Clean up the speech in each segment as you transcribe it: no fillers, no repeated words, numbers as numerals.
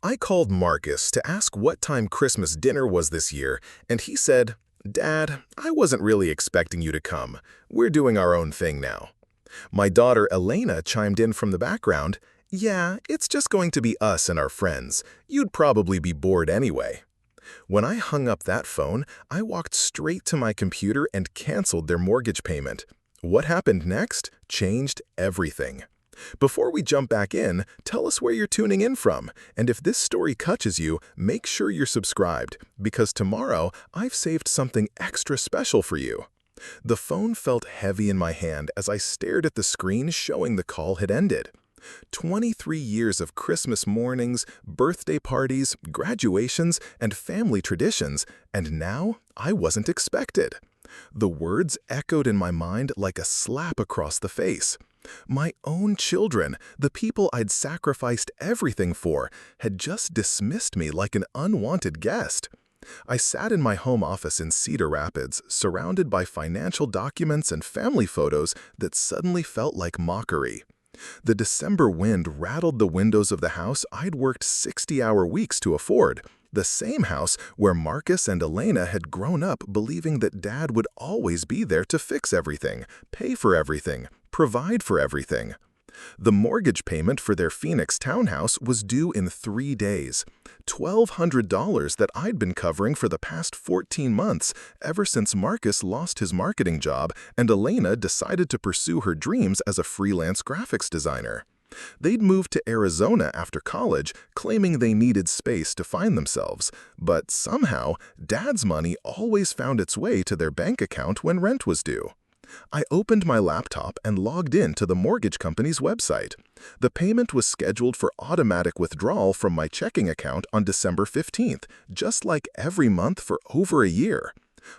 I called Marcus to ask what time Christmas dinner was this year, and he said, "Dad, I wasn't really expecting you to come. We're doing our own thing now." My daughter Elena chimed in from the background, "Yeah, it's just going to be us and our friends. You'd probably be bored anyway." When I hung up that phone, I walked straight to my computer and canceled their mortgage payment. What happened next changed everything. Before we jump back in, tell us where you're tuning in from, and if this story touches you, make sure you're subscribed, because tomorrow I've saved something extra special for you. The phone felt heavy in my hand as I stared at the screen showing the call had ended. 23 years of Christmas mornings, birthday parties, graduations, and family traditions, and now I wasn't expected. The words echoed in my mind like a slap across the face. My own children, the people I'd sacrificed everything for, had just dismissed me like an unwanted guest. I sat in my home office in Cedar Rapids, surrounded by financial documents and family photos that suddenly felt like mockery. The December wind rattled the windows of the house I'd worked 60-hour weeks to afford, the same house where Marcus and Elena had grown up believing that Dad would always be there to fix everything, pay for everything, provide for everything. The mortgage payment for their Phoenix townhouse was due in 3 days. $1,200 that I'd been covering for the past 14 months, ever since Marcus lost his marketing job and Elena decided to pursue her dreams as a freelance graphics designer. They'd moved to Arizona after college, claiming they needed space to find themselves, but somehow, Dad's money always found its way to their bank account when rent was due. I opened my laptop and logged in to the mortgage company's website. The payment was scheduled for automatic withdrawal from my checking account on December 15th, just like every month for over a year.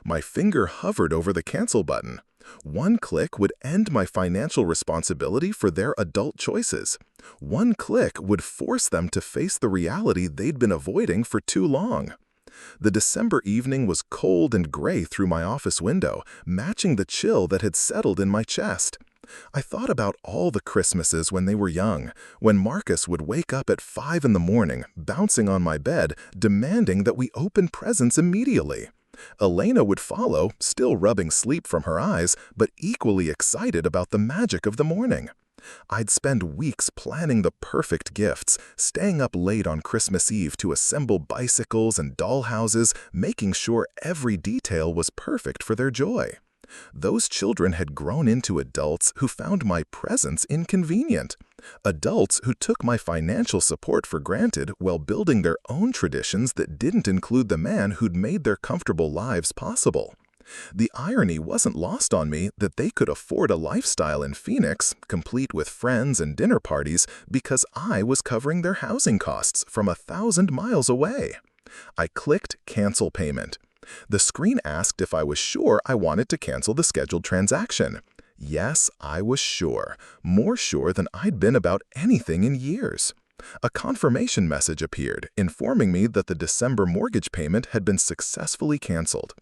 My finger hovered over the cancel button. One click would end my financial responsibility for their adult choices. One click would force them to face the reality they'd been avoiding for too long. The December evening was cold and gray through my office window, matching the chill that had settled in my chest. I thought about all the Christmases when they were young, when Marcus would wake up at 5 in the morning, bouncing on my bed, demanding that we open presents immediately. Elena would follow, still rubbing sleep from her eyes, but equally excited about the magic of the morning. I'd spend weeks planning the perfect gifts, staying up late on Christmas Eve to assemble bicycles and dollhouses, making sure every detail was perfect for their joy. Those children had grown into adults who found my presence inconvenient. Adults who took my financial support for granted while building their own traditions that didn't include the man who'd made their comfortable lives possible. The irony wasn't lost on me that they could afford a lifestyle in Phoenix, complete with friends and dinner parties, because I was covering their housing costs from 1,000 miles away. I clicked Cancel Payment. The screen asked if I was sure I wanted to cancel the scheduled transaction. Yes, I was sure, more sure than I'd been about anything in years. A confirmation message appeared, informing me that the December mortgage payment had been successfully canceled.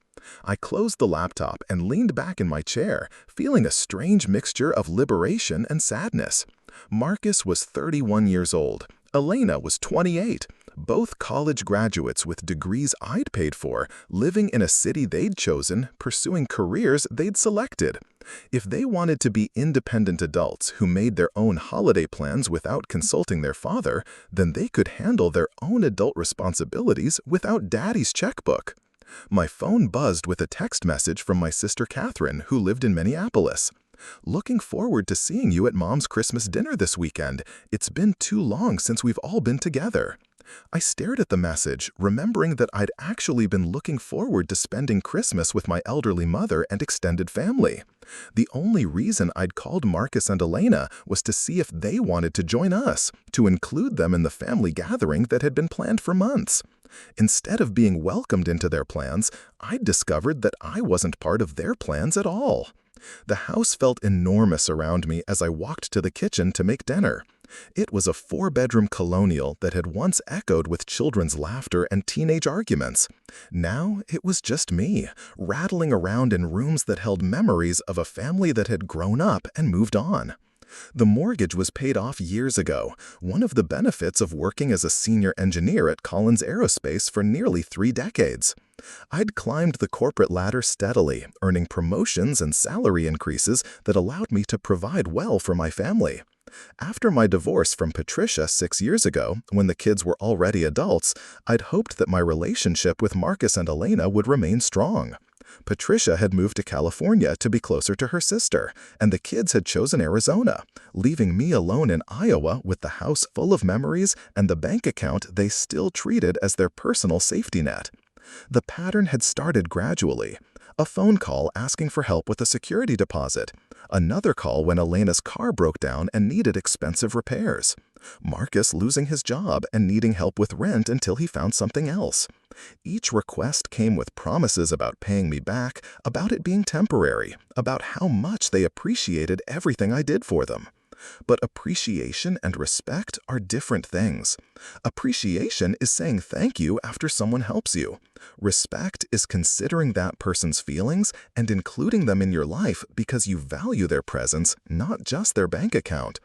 I closed the laptop and leaned back in my chair, feeling a strange mixture of liberation and sadness. Marcus was 31 years old. Elena was 28. Both college graduates with degrees I'd paid for, living in a city they'd chosen, pursuing careers they'd selected. If they wanted to be independent adults who made their own holiday plans without consulting their father, then they could handle their own adult responsibilities without Daddy's checkbook. My phone buzzed with a text message from my sister Catherine, who lived in Minneapolis. "Looking forward to seeing you at Mom's Christmas dinner this weekend. It's been too long since we've all been together." I stared at the message, remembering that I'd actually been looking forward to spending Christmas with my elderly mother and extended family. The only reason I'd called Marcus and Elena was to see if they wanted to join us, to include them in the family gathering that had been planned for months. Instead of being welcomed into their plans, I'd discovered that I wasn't part of their plans at all. The house felt enormous around me as I walked to the kitchen to make dinner. It was a 4-bedroom colonial that had once echoed with children's laughter and teenage arguments. Now it was just me, rattling around in rooms that held memories of a family that had grown up and moved on. The mortgage was paid off years ago, one of the benefits of working as a senior engineer at Collins Aerospace for nearly 3 decades. I'd climbed the corporate ladder steadily, earning promotions and salary increases that allowed me to provide well for my family. After my divorce from Patricia 6 years ago, when the kids were already adults, I'd hoped that my relationship with Marcus and Elena would remain strong. Patricia had moved to California to be closer to her sister, and the kids had chosen Arizona, leaving me alone in Iowa with the house full of memories and the bank account they still treated as their personal safety net. The pattern had started gradually. A phone call asking for help with a security deposit. Another call when Elena's car broke down and needed expensive repairs. Marcus losing his job and needing help with rent until he found something else. Each request came with promises about paying me back, about it being temporary, about how much they appreciated everything I did for them. But appreciation and respect are different things. Appreciation is saying thank you after someone helps you. Respect is considering that person's feelings and including them in your life because you value their presence, not just their bank account.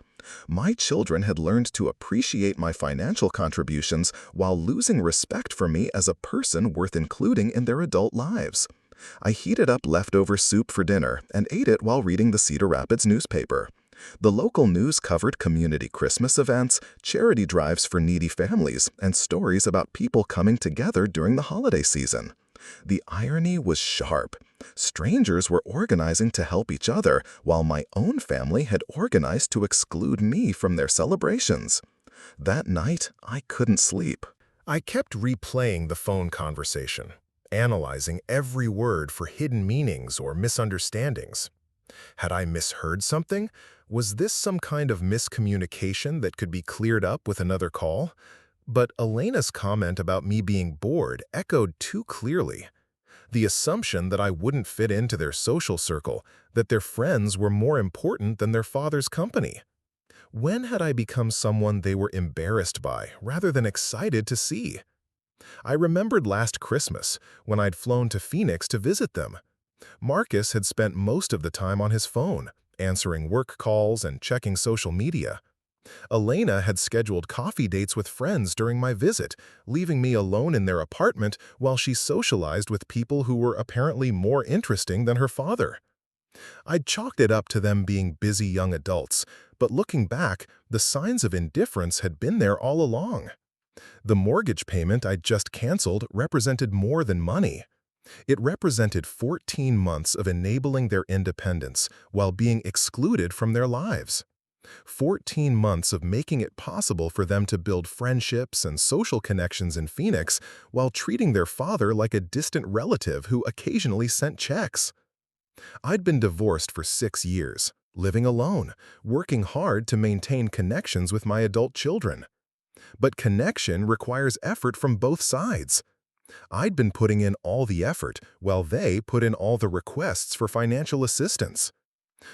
My children had learned to appreciate my financial contributions while losing respect for me as a person worth including in their adult lives. I heated up leftover soup for dinner and ate it while reading the Cedar Rapids newspaper. The local news covered community Christmas events, charity drives for needy families, and stories about people coming together during the holiday season. The irony was sharp. Strangers were organizing to help each other, while my own family had organized to exclude me from their celebrations. That night, I couldn't sleep. I kept replaying the phone conversation, analyzing every word for hidden meanings or misunderstandings. Had I misheard something? Was this some kind of miscommunication that could be cleared up with another call? But Elena's comment about me being bored echoed too clearly. The assumption that I wouldn't fit into their social circle, that their friends were more important than their father's company. When had I become someone they were embarrassed by rather than excited to see? I remembered last Christmas when I'd flown to Phoenix to visit them. Marcus had spent most of the time on his phone, answering work calls and checking social media. Elena had scheduled coffee dates with friends during my visit, leaving me alone in their apartment while she socialized with people who were apparently more interesting than her father. I'd chalked it up to them being busy young adults, but looking back, the signs of indifference had been there all along. The mortgage payment I'd just canceled represented more than money. It represented 14 months of enabling their independence while being excluded from their lives. 14 months of making it possible for them to build friendships and social connections in Phoenix while treating their father like a distant relative who occasionally sent checks. I'd been divorced for 6 years, living alone, working hard to maintain connections with my adult children. But connection requires effort from both sides. I'd been putting in all the effort while they put in all the requests for financial assistance.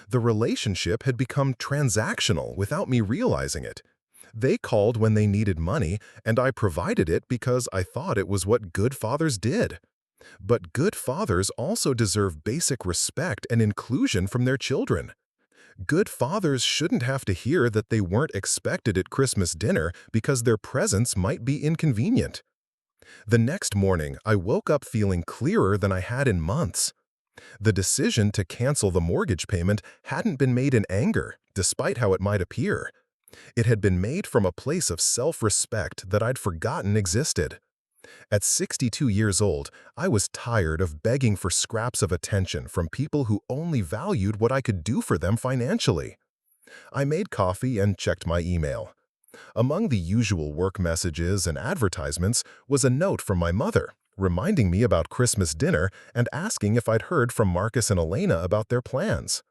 The relationship had become transactional without me realizing it. They called when they needed money, and I provided it because I thought it was what good fathers did. But good fathers also deserve basic respect and inclusion from their children. Good fathers shouldn't have to hear that they weren't expected at Christmas dinner because their presence might be inconvenient. The next morning, I woke up feeling clearer than I had in months. The decision to cancel the mortgage payment hadn't been made in anger, despite how it might appear. It had been made from a place of self-respect that I'd forgotten existed. At 62 years old, I was tired of begging for scraps of attention from people who only valued what I could do for them financially. I made coffee and checked my email. Among the usual work messages and advertisements was a note from my mother, reminding me about Christmas dinner and asking if I'd heard from Marcus and Elena about their plans.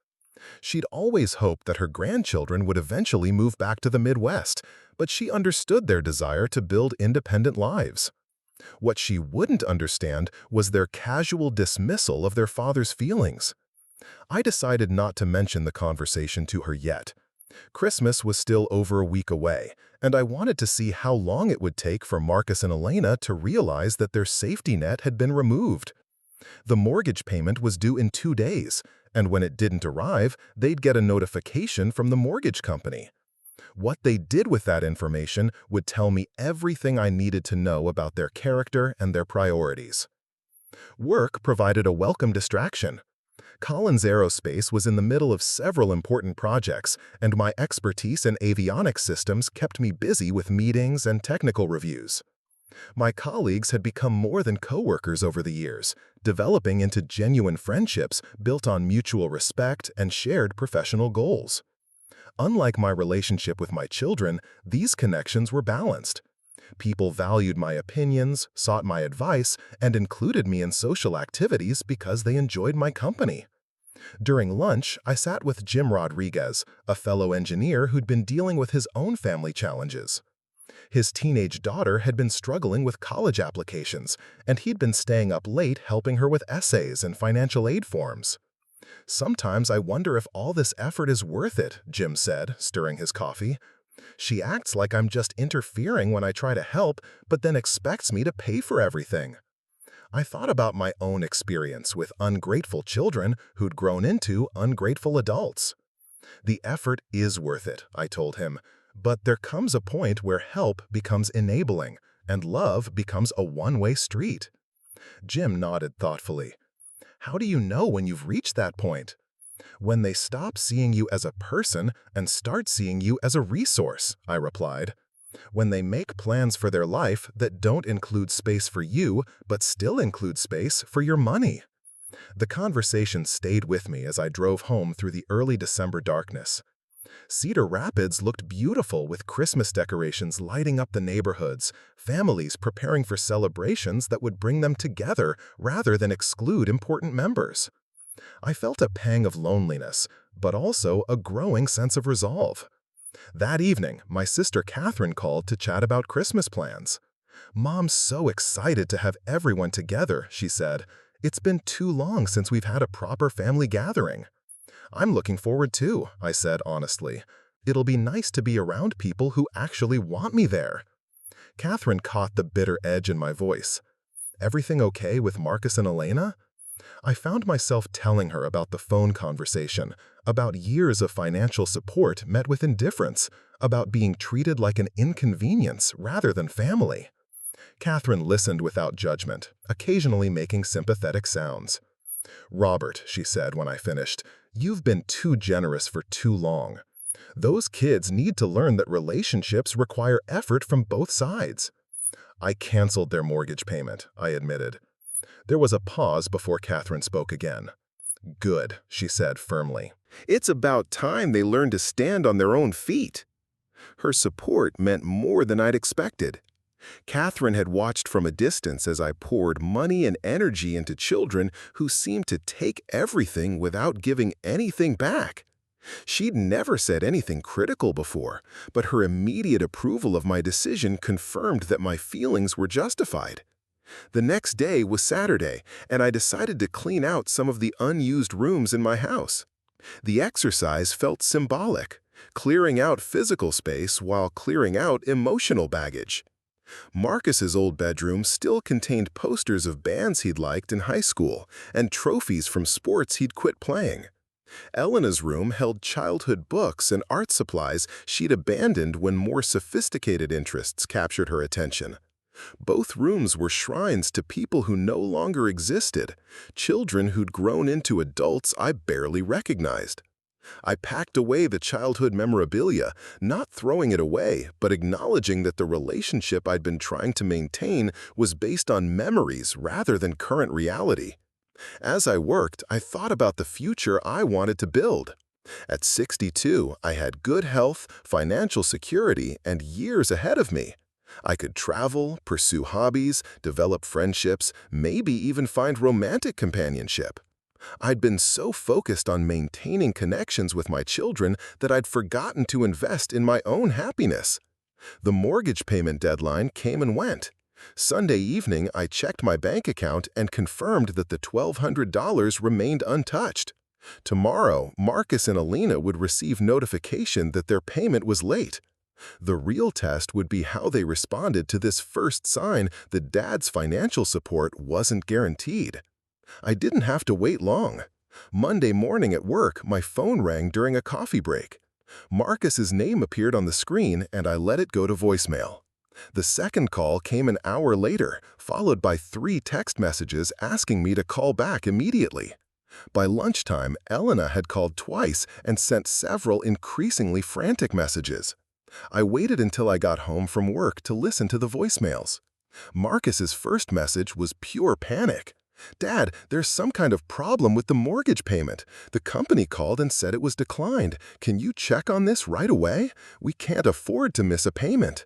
She'd always hoped that her grandchildren would eventually move back to the Midwest, but she understood their desire to build independent lives. What she wouldn't understand was their casual dismissal of their father's feelings. I decided not to mention the conversation to her yet. Christmas was still over a week away, and I wanted to see how long it would take for Marcus and Elena to realize that their safety net had been removed. The mortgage payment was due in 2 days, And when it didn't arrive, they'd get a notification from the mortgage company. What they did with that information would tell me everything I needed to know about their character and their priorities. Work provided a welcome distraction. Collins Aerospace was in the middle of several important projects, and my expertise in avionics systems kept me busy with meetings and technical reviews. My colleagues had become more than coworkers over the years, developing into genuine friendships built on mutual respect and shared professional goals. Unlike my relationship with my children, these connections were balanced. People valued my opinions, sought my advice, and included me in social activities because they enjoyed my company. During lunch, I sat with Jim Rodriguez, a fellow engineer who'd been dealing with his own family challenges. His teenage daughter had been struggling with college applications, and he'd been staying up late helping her with essays and financial aid forms. "Sometimes I wonder if all this effort is worth it," Jim said, stirring his coffee. "She acts like I'm just interfering when I try to help, but then expects me to pay for everything." I thought about my own experience with ungrateful children who'd grown into ungrateful adults. "The effort is worth it," I told him, "but there comes a point where help becomes enabling, and love becomes a one-way street." Jim nodded thoughtfully. "How do you know when you've reached that point?" "When they stop seeing you as a person and start seeing you as a resource," I replied. "When they make plans for their life that don't include space for you, but still include space for your money." The conversation stayed with me as I drove home through the early December darkness. Cedar Rapids looked beautiful with Christmas decorations lighting up the neighborhoods, families preparing for celebrations that would bring them together rather than exclude important members. I felt a pang of loneliness, but also a growing sense of resolve. That evening, my sister Catherine called to chat about Christmas plans. "Mom's so excited to have everyone together," she said. "It's been too long since we've had a proper family gathering." "I'm looking forward too," I said honestly. "It'll be nice to be around people who actually want me there." Catherine caught the bitter edge in my voice. "Everything okay with Marcus and Elena?" I found myself telling her about the phone conversation, about years of financial support met with indifference, about being treated like an inconvenience rather than family. Catherine listened without judgment, occasionally making sympathetic sounds. "Robert," she said when I finished, "you've been too generous for too long. Those kids need to learn that relationships require effort from both sides." "I canceled their mortgage payment," I admitted. There was a pause before Catherine spoke again. "Good," she said firmly. "It's about time they learned to stand on their own feet." Her support meant more than I'd expected. Catherine had watched from a distance as I poured money and energy into children who seemed to take everything without giving anything back. She'd never said anything critical before, but her immediate approval of my decision confirmed that my feelings were justified. The next day was Saturday, and I decided to clean out some of the unused rooms in my house. The exercise felt symbolic, clearing out physical space while clearing out emotional baggage. Marcus's old bedroom still contained posters of bands he'd liked in high school and trophies from sports he'd quit playing. Elena's room held childhood books and art supplies she'd abandoned when more sophisticated interests captured her attention. Both rooms were shrines to people who no longer existed, children who'd grown into adults I barely recognized. I packed away the childhood memorabilia, not throwing it away, but acknowledging that the relationship I'd been trying to maintain was based on memories rather than current reality. As I worked, I thought about the future I wanted to build. At 62, I had good health, financial security, and years ahead of me. I could travel, pursue hobbies, develop friendships, maybe even find romantic companionship. I'd been so focused on maintaining connections with my children that I'd forgotten to invest in my own happiness. The mortgage payment deadline came and went. Sunday evening, I checked my bank account and confirmed that the $1,200 remained untouched. Tomorrow, Marcus and Elena would receive notification that their payment was late. The real test would be how they responded to this first sign that Dad's financial support wasn't guaranteed. I didn't have to wait long. Monday morning at work, my phone rang during a coffee break. Marcus's name appeared on the screen and I let it go to voicemail. The second call came an hour later, followed by 3 text messages asking me to call back immediately. By lunchtime, Elena had called twice and sent several increasingly frantic messages. I waited until I got home from work to listen to the voicemails. Marcus's first message was pure panic. "Dad, there's some kind of problem with the mortgage payment. The company called and said it was declined. Can you check on this right away? We can't afford to miss a payment."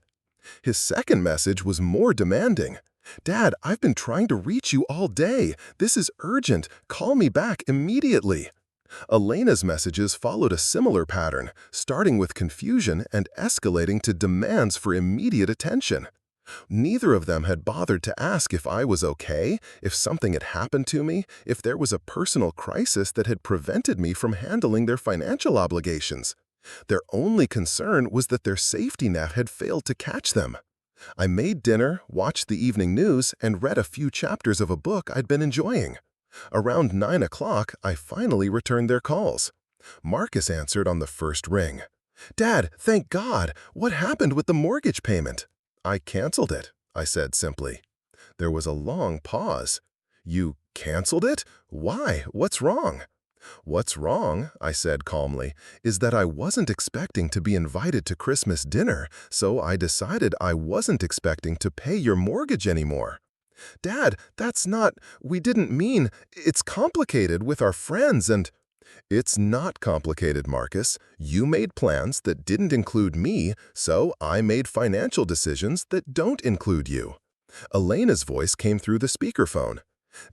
His second message was more demanding. "Dad, I've been trying to reach you all day. This is urgent. Call me back immediately." Elena's messages followed a similar pattern, starting with confusion and escalating to demands for immediate attention. Neither of them had bothered to ask if I was okay, if something had happened to me, if there was a personal crisis that had prevented me from handling their financial obligations. Their only concern was that their safety net had failed to catch them. I made dinner, watched the evening news, and read a few chapters of a book I'd been enjoying. Around 9 o'clock, I finally returned their calls. Marcus answered on the first ring. "Dad, thank God! What happened with the mortgage payment?" "I canceled it," I said simply. There was a long pause. "You canceled it? Why? What's wrong?" "What's wrong," I said calmly, "is that I wasn't expecting to be invited to Christmas dinner, so I decided I wasn't expecting to pay your mortgage anymore." "Dad, we didn't mean, it's complicated with our friends and—" "It's not complicated, Marcus. You made plans that didn't include me, so I made financial decisions that don't include you." Elena's voice came through the speakerphone.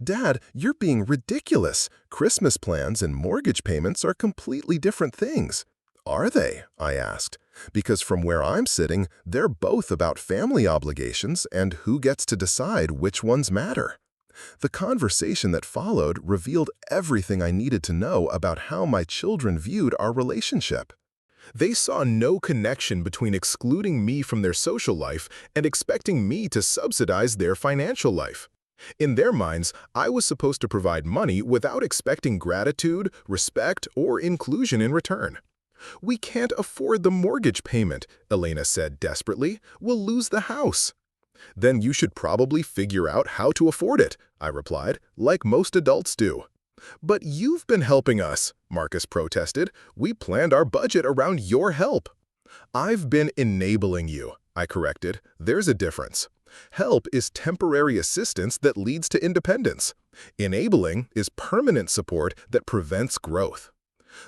"Dad, you're being ridiculous. Christmas plans and mortgage payments are completely different things." "Are they?" I asked. "Because from where I'm sitting, they're both about family obligations and who gets to decide which ones matter." The conversation that followed revealed everything I needed to know about how my children viewed our relationship. They saw no connection between excluding me from their social life and expecting me to subsidize their financial life. In their minds, I was supposed to provide money without expecting gratitude, respect, or inclusion in return. "We can't afford the mortgage payment," Elena said desperately. "We'll lose the house." "Then you should probably figure out how to afford it," I replied, like most adults do. "But you've been helping us," Marcus protested. "We planned our budget around your help." "I've been enabling you," I corrected. "There's a difference. Help is temporary assistance that leads to independence. Enabling is permanent support that prevents growth."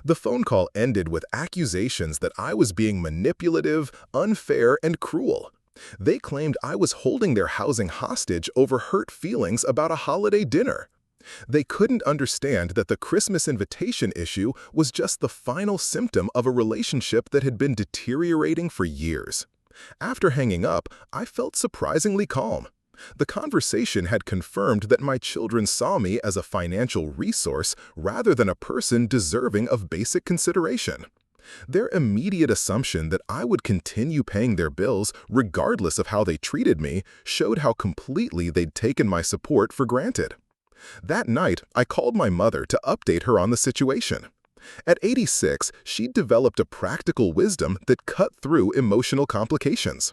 The phone call ended with accusations that I was being manipulative, unfair, and cruel. They claimed I was holding their housing hostage over hurt feelings about a holiday dinner. They couldn't understand that the Christmas invitation issue was just the final symptom of a relationship that had been deteriorating for years. After hanging up, I felt surprisingly calm. The conversation had confirmed that my children saw me as a financial resource rather than a person deserving of basic consideration. Their immediate assumption that I would continue paying their bills regardless of how they treated me showed how completely they'd taken my support for granted. That night, I called my mother to update her on the situation. At 86, she'd developed a practical wisdom that cut through emotional complications.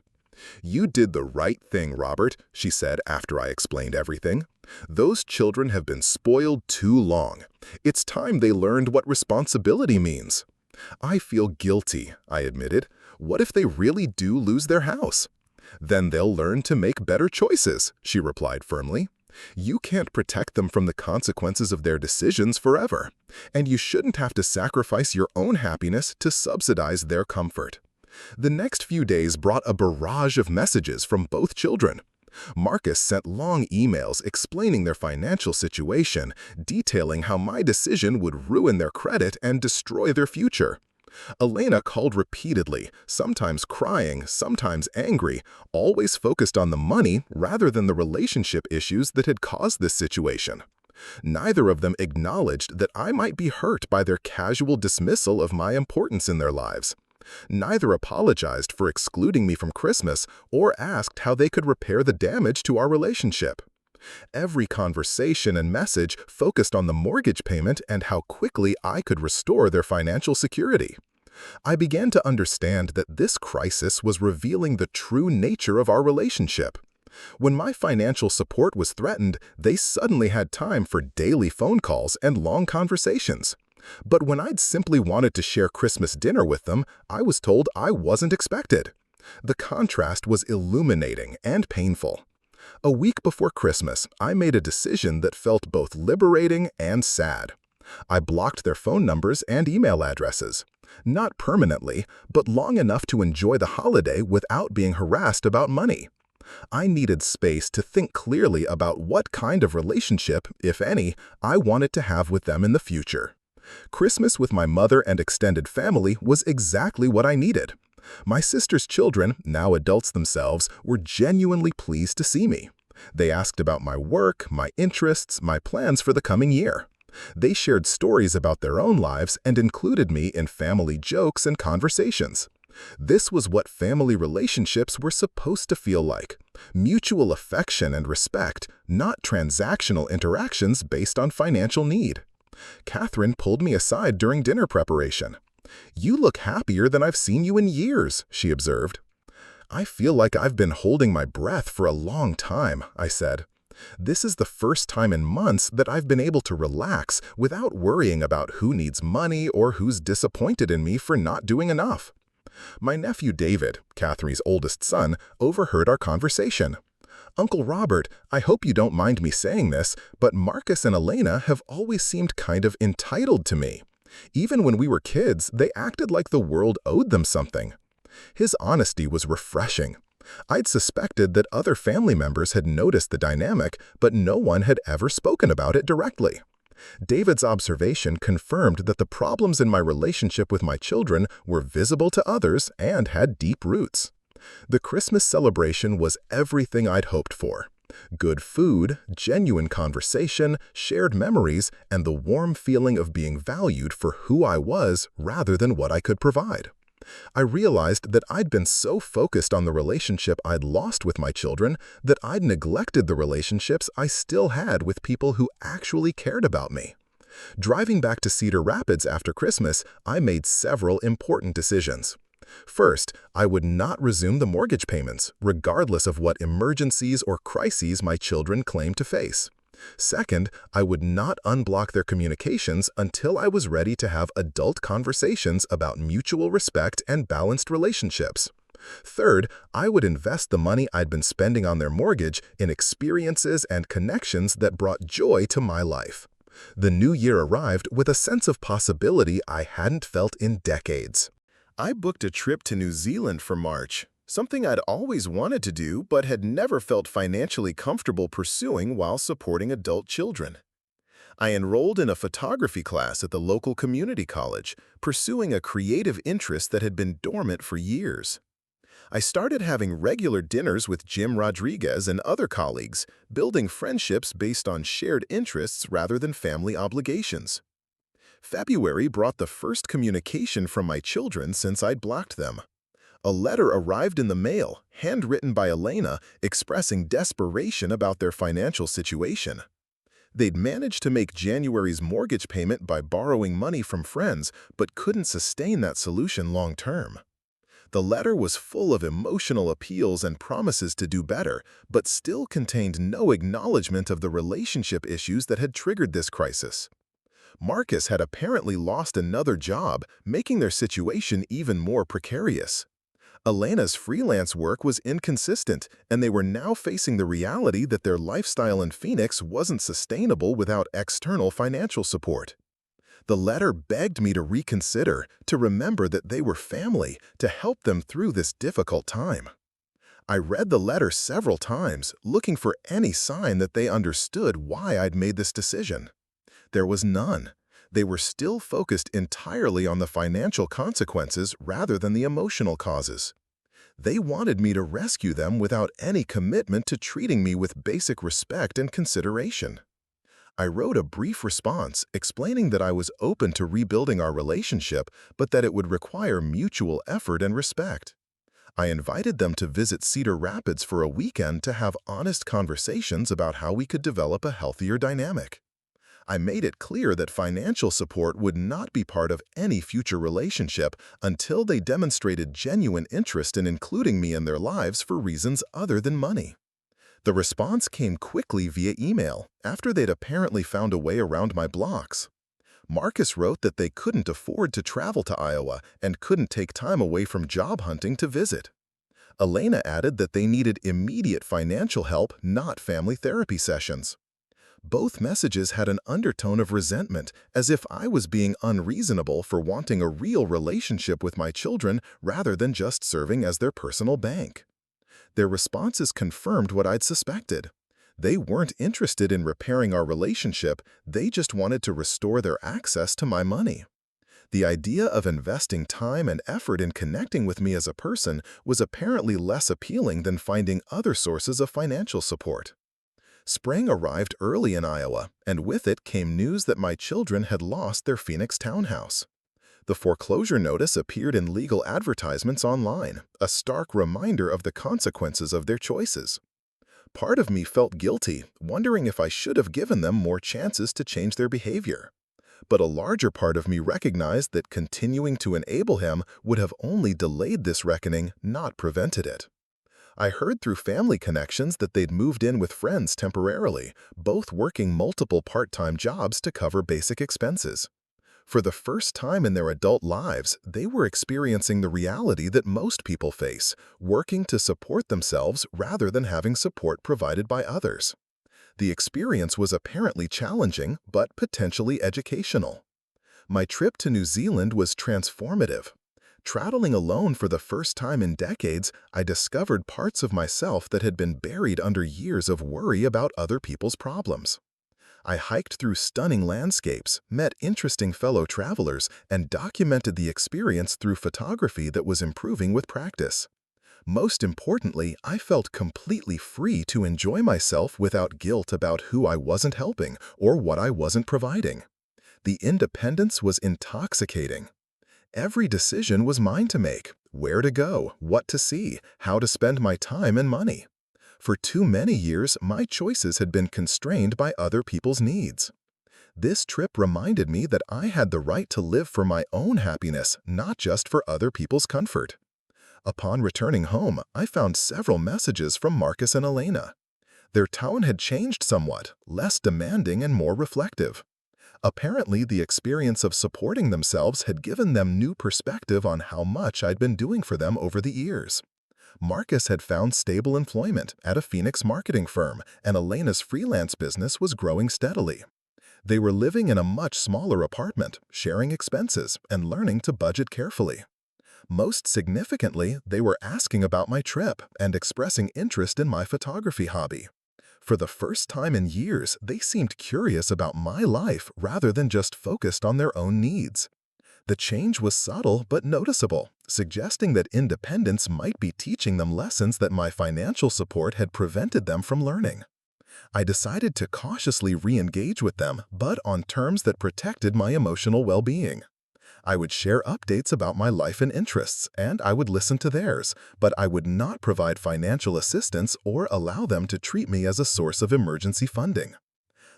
"You did the right thing, Robert," she said after I explained everything. "Those children have been spoiled too long. It's time they learned what responsibility means." "I feel guilty," I admitted. "What if they really do lose their house?" "Then they'll learn to make better choices," she replied firmly. "You can't protect them from the consequences of their decisions forever, and you shouldn't have to sacrifice your own happiness to subsidize their comfort." The next few days brought a barrage of messages from both children. Marcus sent long emails explaining their financial situation, detailing how my decision would ruin their credit and destroy their future. Elena called repeatedly, sometimes crying, sometimes angry, always focused on the money rather than the relationship issues that had caused this situation. Neither of them acknowledged that I might be hurt by their casual dismissal of my importance in their lives. Neither apologized for excluding me from Christmas or asked how they could repair the damage to our relationship. Every conversation and message focused on the mortgage payment and how quickly I could restore their financial security. I began to understand that this crisis was revealing the true nature of our relationship. When my financial support was threatened, they suddenly had time for daily phone calls and long conversations. But when I'd simply wanted to share Christmas dinner with them, I was told I wasn't expected. The contrast was illuminating and painful. A week before Christmas, I made a decision that felt both liberating and sad. I blocked their phone numbers and email addresses. Not permanently, but long enough to enjoy the holiday without being harassed about money. I needed space to think clearly about what kind of relationship, if any, I wanted to have with them in the future. Christmas with my mother and extended family was exactly what I needed. My sister's children, now adults themselves, were genuinely pleased to see me. They asked about my work, my interests, my plans for the coming year. They shared stories about their own lives and included me in family jokes and conversations. This was what family relationships were supposed to feel like: mutual affection and respect, not transactional interactions based on financial need. Catherine pulled me aside during dinner preparation. "You look happier than I've seen you in years," she observed. "I feel like I've been holding my breath for a long time," I said. "This is the first time in months that I've been able to relax without worrying about who needs money or who's disappointed in me for not doing enough." My nephew David, Catherine's oldest son, overheard our conversation. "Uncle Robert, I hope you don't mind me saying this, but Marcus and Elena have always seemed kind of entitled to me. Even when we were kids, they acted like the world owed them something." His honesty was refreshing. I'd suspected that other family members had noticed the dynamic, but no one had ever spoken about it directly. David's observation confirmed that the problems in my relationship with my children were visible to others and had deep roots. The Christmas celebration was everything I'd hoped for: good food, genuine conversation, shared memories, and the warm feeling of being valued for who I was rather than what I could provide. I realized that I'd been so focused on the relationship I'd lost with my children that I'd neglected the relationships I still had with people who actually cared about me. Driving back to Cedar Rapids after Christmas, I made several important decisions. First, I would not resume the mortgage payments, regardless of what emergencies or crises my children claimed to face. Second, I would not unblock their communications until I was ready to have adult conversations about mutual respect and balanced relationships. Third, I would invest the money I'd been spending on their mortgage in experiences and connections that brought joy to my life. The new year arrived with a sense of possibility I hadn't felt in decades. I booked a trip to New Zealand for March, something I'd always wanted to do but had never felt financially comfortable pursuing while supporting adult children. I enrolled in a photography class at the local community college, pursuing a creative interest that had been dormant for years. I started having regular dinners with Jim Rodriguez and other colleagues, building friendships based on shared interests rather than family obligations. February brought the first communication from my children since I'd blocked them. A letter arrived in the mail, handwritten by Elena, expressing desperation about their financial situation. They'd managed to make January's mortgage payment by borrowing money from friends, but couldn't sustain that solution long term. The letter was full of emotional appeals and promises to do better, but still contained no acknowledgement of the relationship issues that had triggered this crisis. Marcus had apparently lost another job, making their situation even more precarious. Elena's freelance work was inconsistent, and they were now facing the reality that their lifestyle in Phoenix wasn't sustainable without external financial support. The letter begged me to reconsider, to remember that they were family, to help them through this difficult time. I read the letter several times, looking for any sign that they understood why I'd made this decision. There was none. They were still focused entirely on the financial consequences rather than the emotional causes. They wanted me to rescue them without any commitment to treating me with basic respect and consideration. I wrote a brief response explaining that I was open to rebuilding our relationship, but that it would require mutual effort and respect. I invited them to visit Cedar Rapids for a weekend to have honest conversations about how we could develop a healthier dynamic. I made it clear that financial support would not be part of any future relationship until they demonstrated genuine interest in including me in their lives for reasons other than money. The response came quickly via email, after they'd apparently found a way around my blocks. Marcus wrote that they couldn't afford to travel to Iowa and couldn't take time away from job hunting to visit. Elena added that they needed immediate financial help, not family therapy sessions. Both messages had an undertone of resentment, as if I was being unreasonable for wanting a real relationship with my children rather than just serving as their personal bank. Their responses confirmed what I'd suspected. They weren't interested in repairing our relationship, they just wanted to restore their access to my money. The idea of investing time and effort in connecting with me as a person was apparently less appealing than finding other sources of financial support. Spring arrived early in Iowa, and with it came news that my children had lost their Phoenix townhouse. The foreclosure notice appeared in legal advertisements online, a stark reminder of the consequences of their choices. Part of me felt guilty, wondering if I should have given them more chances to change their behavior. But a larger part of me recognized that continuing to enable him would have only delayed this reckoning, not prevented it. I heard through family connections that they'd moved in with friends temporarily, both working multiple part-time jobs to cover basic expenses. For the first time in their adult lives, they were experiencing the reality that most people face, working to support themselves rather than having support provided by others. The experience was apparently challenging, but potentially educational. My trip to New Zealand was transformative. Traveling alone for the first time in decades, I discovered parts of myself that had been buried under years of worry about other people's problems. I hiked through stunning landscapes, met interesting fellow travelers, and documented the experience through photography that was improving with practice. Most importantly, I felt completely free to enjoy myself without guilt about who I wasn't helping or what I wasn't providing. The independence was intoxicating. Every decision was mine to make: where to go, what to see, how to spend my time and money. For too many years, my choices had been constrained by other people's needs. This trip reminded me that I had the right to live for my own happiness, not just for other people's comfort. Upon returning home, I found several messages from Marcus and Elena. Their tone had changed somewhat, less demanding and more reflective. Apparently, the experience of supporting themselves had given them new perspective on how much I'd been doing for them over the years. Marcus had found stable employment at a Phoenix marketing firm, and Elena's freelance business was growing steadily. They were living in a much smaller apartment, sharing expenses, and learning to budget carefully. Most significantly, they were asking about my trip and expressing interest in my photography hobby. For the first time in years, they seemed curious about my life rather than just focused on their own needs. The change was subtle but noticeable, suggesting that independence might be teaching them lessons that my financial support had prevented them from learning. I decided to cautiously re-engage with them, but on terms that protected my emotional well-being. I would share updates about my life and interests, and I would listen to theirs, but I would not provide financial assistance or allow them to treat me as a source of emergency funding.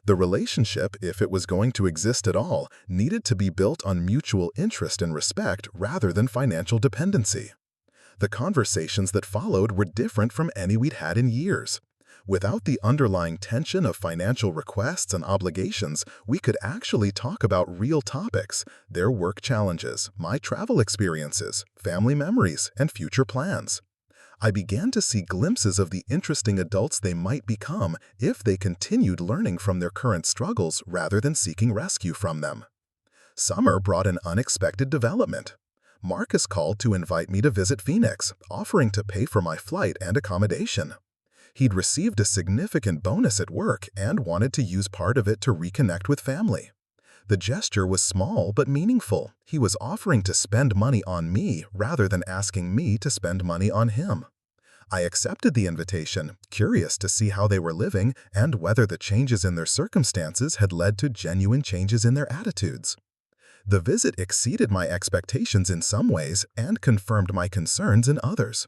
The relationship, if it was going to exist at all, needed to be built on mutual interest and respect rather than financial dependency. The conversations that followed were different from any we'd had in years. Without the underlying tension of financial requests and obligations, we could actually talk about real topics: their work challenges, my travel experiences, family memories, and future plans. I began to see glimpses of the interesting adults they might become if they continued learning from their current struggles rather than seeking rescue from them. Summer brought an unexpected development. Marcus called to invite me to visit Phoenix, offering to pay for my flight and accommodation. He'd received a significant bonus at work and wanted to use part of it to reconnect with family. The gesture was small but meaningful. He was offering to spend money on me rather than asking me to spend money on him. I accepted the invitation, curious to see how they were living and whether the changes in their circumstances had led to genuine changes in their attitudes. The visit exceeded my expectations in some ways and confirmed my concerns in others.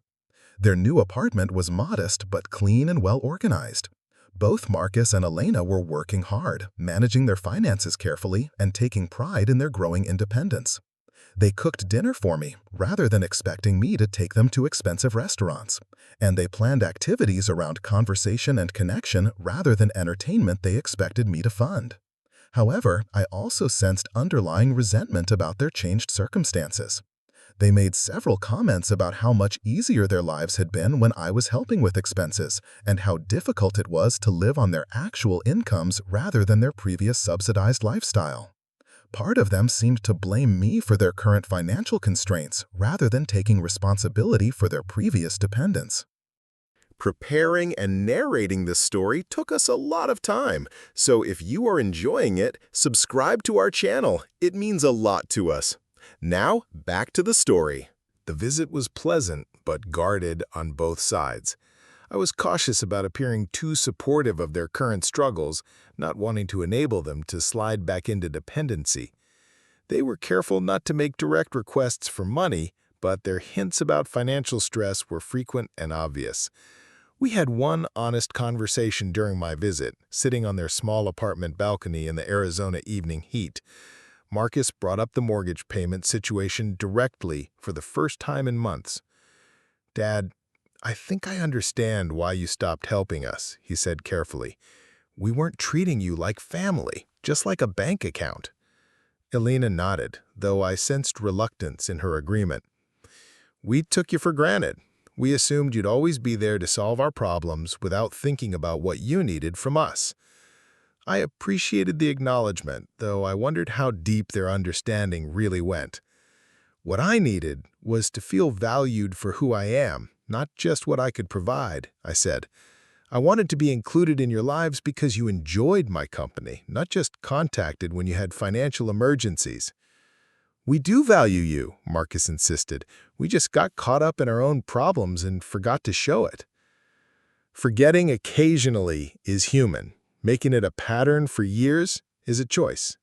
Their new apartment was modest but clean and well organized. Both Marcus and Elena were working hard, managing their finances carefully and taking pride in their growing independence. They cooked dinner for me rather than expecting me to take them to expensive restaurants, and they planned activities around conversation and connection rather than entertainment they expected me to fund. However, I also sensed underlying resentment about their changed circumstances. They made several comments about how much easier their lives had been when I was helping with expenses and how difficult it was to live on their actual incomes rather than their previous subsidized lifestyle. Part of them seemed to blame me for their current financial constraints rather than taking responsibility for their previous dependence. Preparing and narrating this story took us a lot of time, so if you are enjoying it, subscribe to our channel. It means a lot to us. Now, back to the story. The visit was pleasant, but guarded on both sides. I was cautious about appearing too supportive of their current struggles, not wanting to enable them to slide back into dependency. They were careful not to make direct requests for money, but their hints about financial stress were frequent and obvious. We had one honest conversation during my visit, sitting on their small apartment balcony in the Arizona evening heat. Marcus brought up the mortgage payment situation directly for the first time in months. "Dad, I think I understand why you stopped helping us," he said carefully. "We weren't treating you like family, just like a bank account." Elena nodded, though I sensed reluctance in her agreement. "We took you for granted. We assumed you'd always be there to solve our problems without thinking about what you needed from us." I appreciated the acknowledgement, though I wondered how deep their understanding really went. "What I needed was to feel valued for who I am, not just what I could provide," I said. "I wanted to be included in your lives because you enjoyed my company, not just contacted when you had financial emergencies." "We do value you," Marcus insisted. "We just got caught up in our own problems and forgot to show it." Forgetting occasionally is human. Making it a pattern for years is a choice.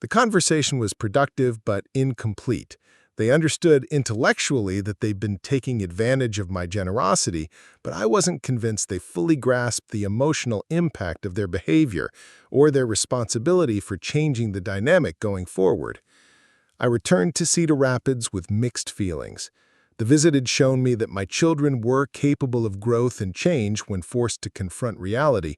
The conversation was productive but incomplete. They understood intellectually that they'd been taking advantage of my generosity, but I wasn't convinced they fully grasped the emotional impact of their behavior or their responsibility for changing the dynamic going forward. I returned to Cedar Rapids with mixed feelings. The visit had shown me that my children were capable of growth and change when forced to confront reality,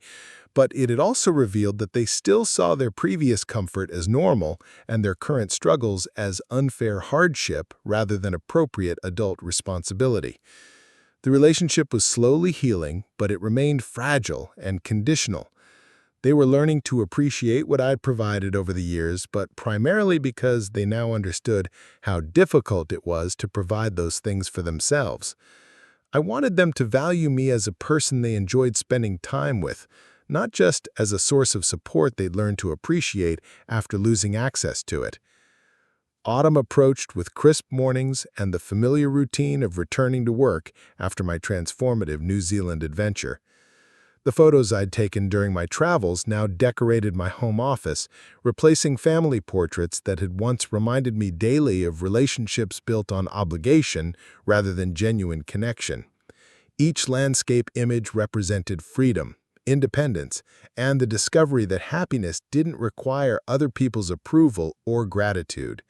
but it had also revealed that they still saw their previous comfort as normal and their current struggles as unfair hardship rather than appropriate adult responsibility. The relationship was slowly healing, but it remained fragile and conditional. They were learning to appreciate what I'd provided over the years, but primarily because they now understood how difficult it was to provide those things for themselves. I wanted them to value me as a person they enjoyed spending time with, not just as a source of support they'd learned to appreciate after losing access to it. Autumn approached with crisp mornings and the familiar routine of returning to work after my transformative New Zealand adventure. The photos I'd taken during my travels now decorated my home office, replacing family portraits that had once reminded me daily of relationships built on obligation rather than genuine connection. Each landscape image represented freedom, independence, and the discovery that happiness didn't require other people's approval or gratitude.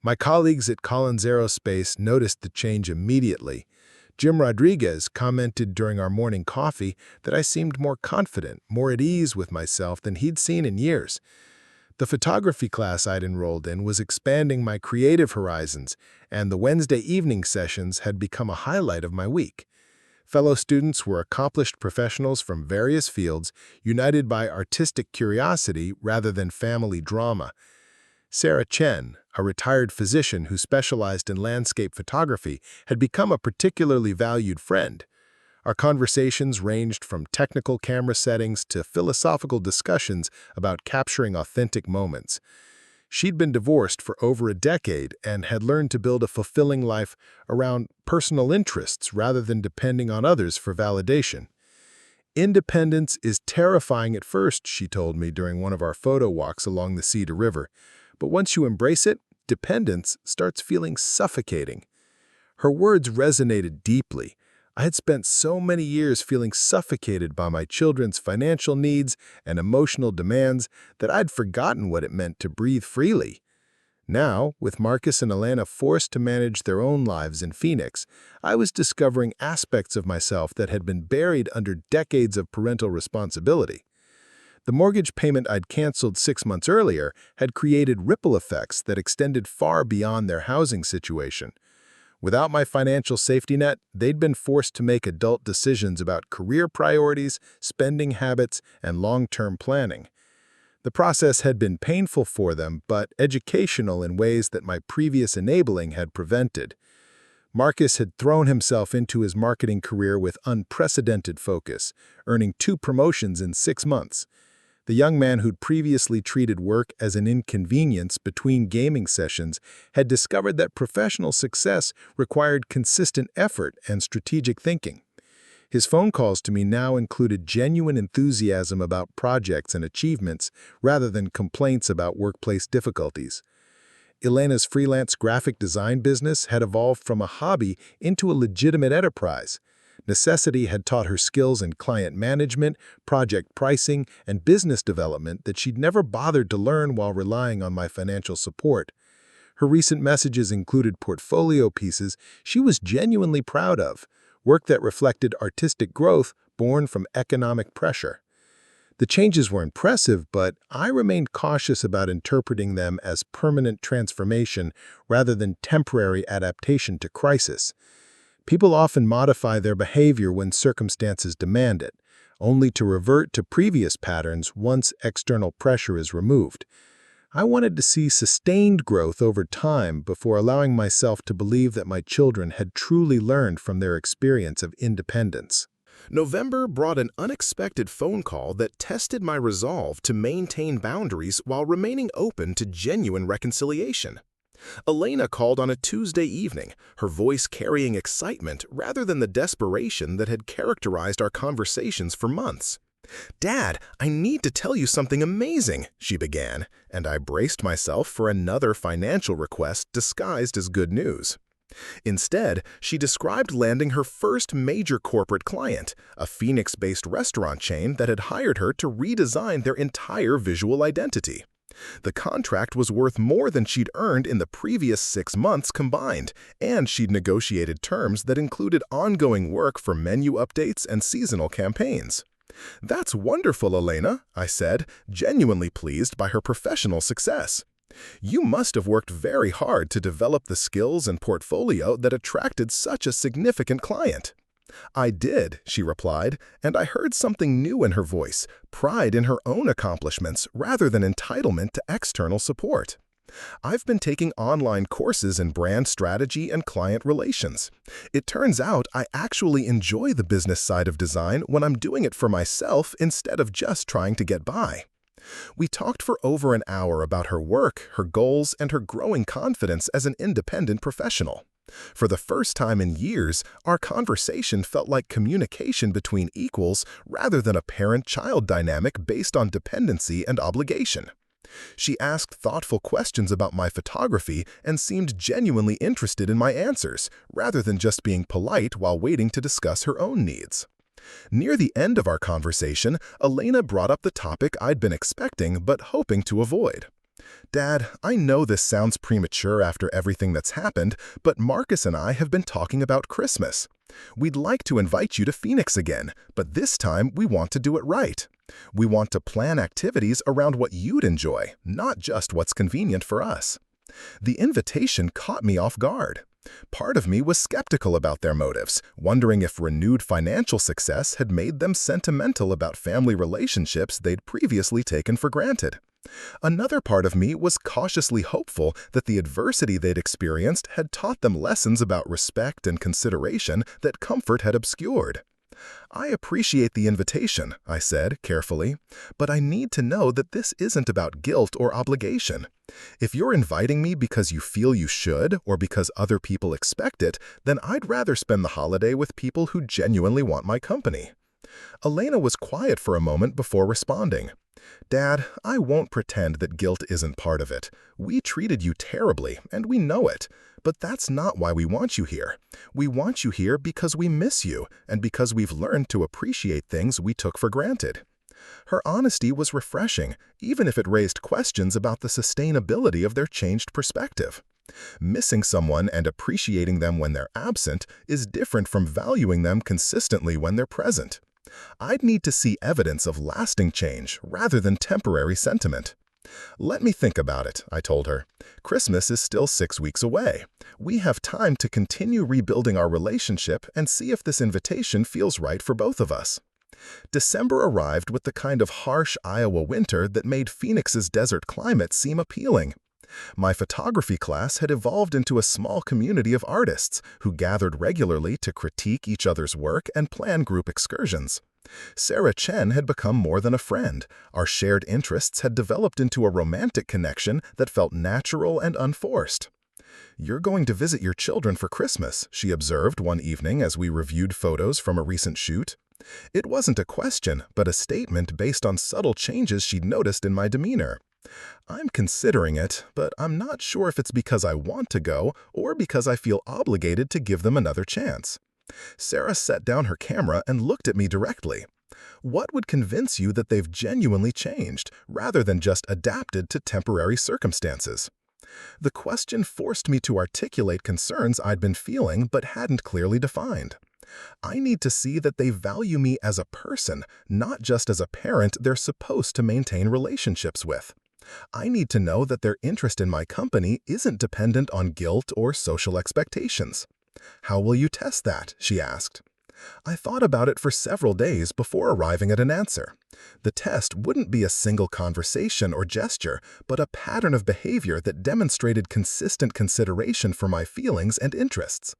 My colleagues at Collins Aerospace noticed the change immediately. Jim Rodriguez commented during our morning coffee that I seemed more confident, more at ease with myself than he'd seen in years. The photography class I'd enrolled in was expanding my creative horizons, and the Wednesday evening sessions had become a highlight of my week. Fellow students were accomplished professionals from various fields, united by artistic curiosity rather than family drama. Sarah Chen, a retired physician who specialized in landscape photography, had become a particularly valued friend. Our conversations ranged from technical camera settings to philosophical discussions about capturing authentic moments. She'd been divorced for over a decade and had learned to build a fulfilling life around personal interests rather than depending on others for validation. "Independence is terrifying at first," she told me during one of our photo walks along the Cedar River. "But once you embrace it, dependence starts feeling suffocating." Her words resonated deeply. I had spent so many years feeling suffocated by my children's financial needs and emotional demands that I'd forgotten what it meant to breathe freely. Now, with Marcus and Elena forced to manage their own lives in Phoenix, I was discovering aspects of myself that had been buried under decades of parental responsibility. The mortgage payment I'd canceled 6 months earlier had created ripple effects that extended far beyond their housing situation. Without my financial safety net, they'd been forced to make adult decisions about career priorities, spending habits, and long-term planning. The process had been painful for them, but educational in ways that my previous enabling had prevented. Marcus had thrown himself into his marketing career with unprecedented focus, earning 2 promotions in 6 months. The young man who'd previously treated work as an inconvenience between gaming sessions had discovered that professional success required consistent effort and strategic thinking. His phone calls to me now included genuine enthusiasm about projects and achievements rather than complaints about workplace difficulties. Elena's freelance graphic design business had evolved from a hobby into a legitimate enterprise. Necessity had taught her skills in client management, project pricing, and business development that she'd never bothered to learn while relying on my financial support. Her recent messages included portfolio pieces she was genuinely proud of, work that reflected artistic growth born from economic pressure. The changes were impressive, but I remained cautious about interpreting them as permanent transformation rather than temporary adaptation to crisis. People often modify their behavior when circumstances demand it, only to revert to previous patterns once external pressure is removed. I wanted to see sustained growth over time before allowing myself to believe that my children had truly learned from their experience of independence. November brought an unexpected phone call that tested my resolve to maintain boundaries while remaining open to genuine reconciliation. Elena called on a Tuesday evening, her voice carrying excitement rather than the desperation that had characterized our conversations for months. "Dad, I need to tell you something amazing," she began, and I braced myself for another financial request disguised as good news. Instead, she described landing her first major corporate client, a Phoenix-based restaurant chain that had hired her to redesign their entire visual identity. The contract was worth more than she'd earned in the previous 6 months combined, and she'd negotiated terms that included ongoing work for menu updates and seasonal campaigns. "That's wonderful, Elena," I said, genuinely pleased by her professional success. "You must have worked very hard to develop the skills and portfolio that attracted such a significant client." "I did," she replied, and I heard something new in her voice, pride in her own accomplishments rather than entitlement to external support. "I've been taking online courses in brand strategy and client relations. It turns out I actually enjoy the business side of design when I'm doing it for myself instead of just trying to get by." We talked for over an hour about her work, her goals, and her growing confidence as an independent professional. For the first time in years, our conversation felt like communication between equals rather than a parent-child dynamic based on dependency and obligation. She asked thoughtful questions about my photography and seemed genuinely interested in my answers, rather than just being polite while waiting to discuss her own needs. Near the end of our conversation, Elena brought up the topic I'd been expecting but hoping to avoid. "Dad, I know this sounds premature after everything that's happened, but Marcus and I have been talking about Christmas. We'd like to invite you to Phoenix again, but this time we want to do it right. We want to plan activities around what you'd enjoy, not just what's convenient for us." The invitation caught me off guard. Part of me was skeptical about their motives, wondering if renewed financial success had made them sentimental about family relationships they'd previously taken for granted. Another part of me was cautiously hopeful that the adversity they'd experienced had taught them lessons about respect and consideration that comfort had obscured. "I appreciate the invitation," I said carefully, "but I need to know that this isn't about guilt or obligation. If you're inviting me because you feel you should or because other people expect it, then I'd rather spend the holiday with people who genuinely want my company." Elena was quiet for a moment before responding. Dad, I won't pretend that guilt isn't part of it. We treated you terribly, and we know it. But that's not why we want you here. We want you here because we miss you, and because we've learned to appreciate things we took for granted. Her honesty was refreshing, even if it raised questions about the sustainability of their changed perspective. Missing someone and appreciating them when they're absent is different from valuing them consistently when they're present. I'd need to see evidence of lasting change rather than temporary sentiment. Let me think about it, I told her. Christmas is still 6 weeks away. We have time to continue rebuilding our relationship and see if this invitation feels right for both of us. December arrived with the kind of harsh Iowa winter that made Phoenix's desert climate seem appealing. My photography class had evolved into a small community of artists who gathered regularly to critique each other's work and plan group excursions. Sarah Chen had become more than a friend. Our shared interests had developed into a romantic connection that felt natural and unforced. "You're going to visit your children for Christmas," she observed one evening as we reviewed photos from a recent shoot. It wasn't a question, but a statement based on subtle changes she'd noticed in my demeanor. "I'm considering it, but I'm not sure if it's because I want to go or because I feel obligated to give them another chance." Sarah set down her camera and looked at me directly. "What would convince you that they've genuinely changed, rather than just adapted to temporary circumstances?" The question forced me to articulate concerns I'd been feeling but hadn't clearly defined. I need to see that they value me as a person, not just as a parent they're supposed to maintain relationships with. I need to know that their interest in my company isn't dependent on guilt or social expectations. "How will you test that?" she asked. I thought about it for several days before arriving at an answer. The test wouldn't be a single conversation or gesture, but a pattern of behavior that demonstrated consistent consideration for my feelings and interests.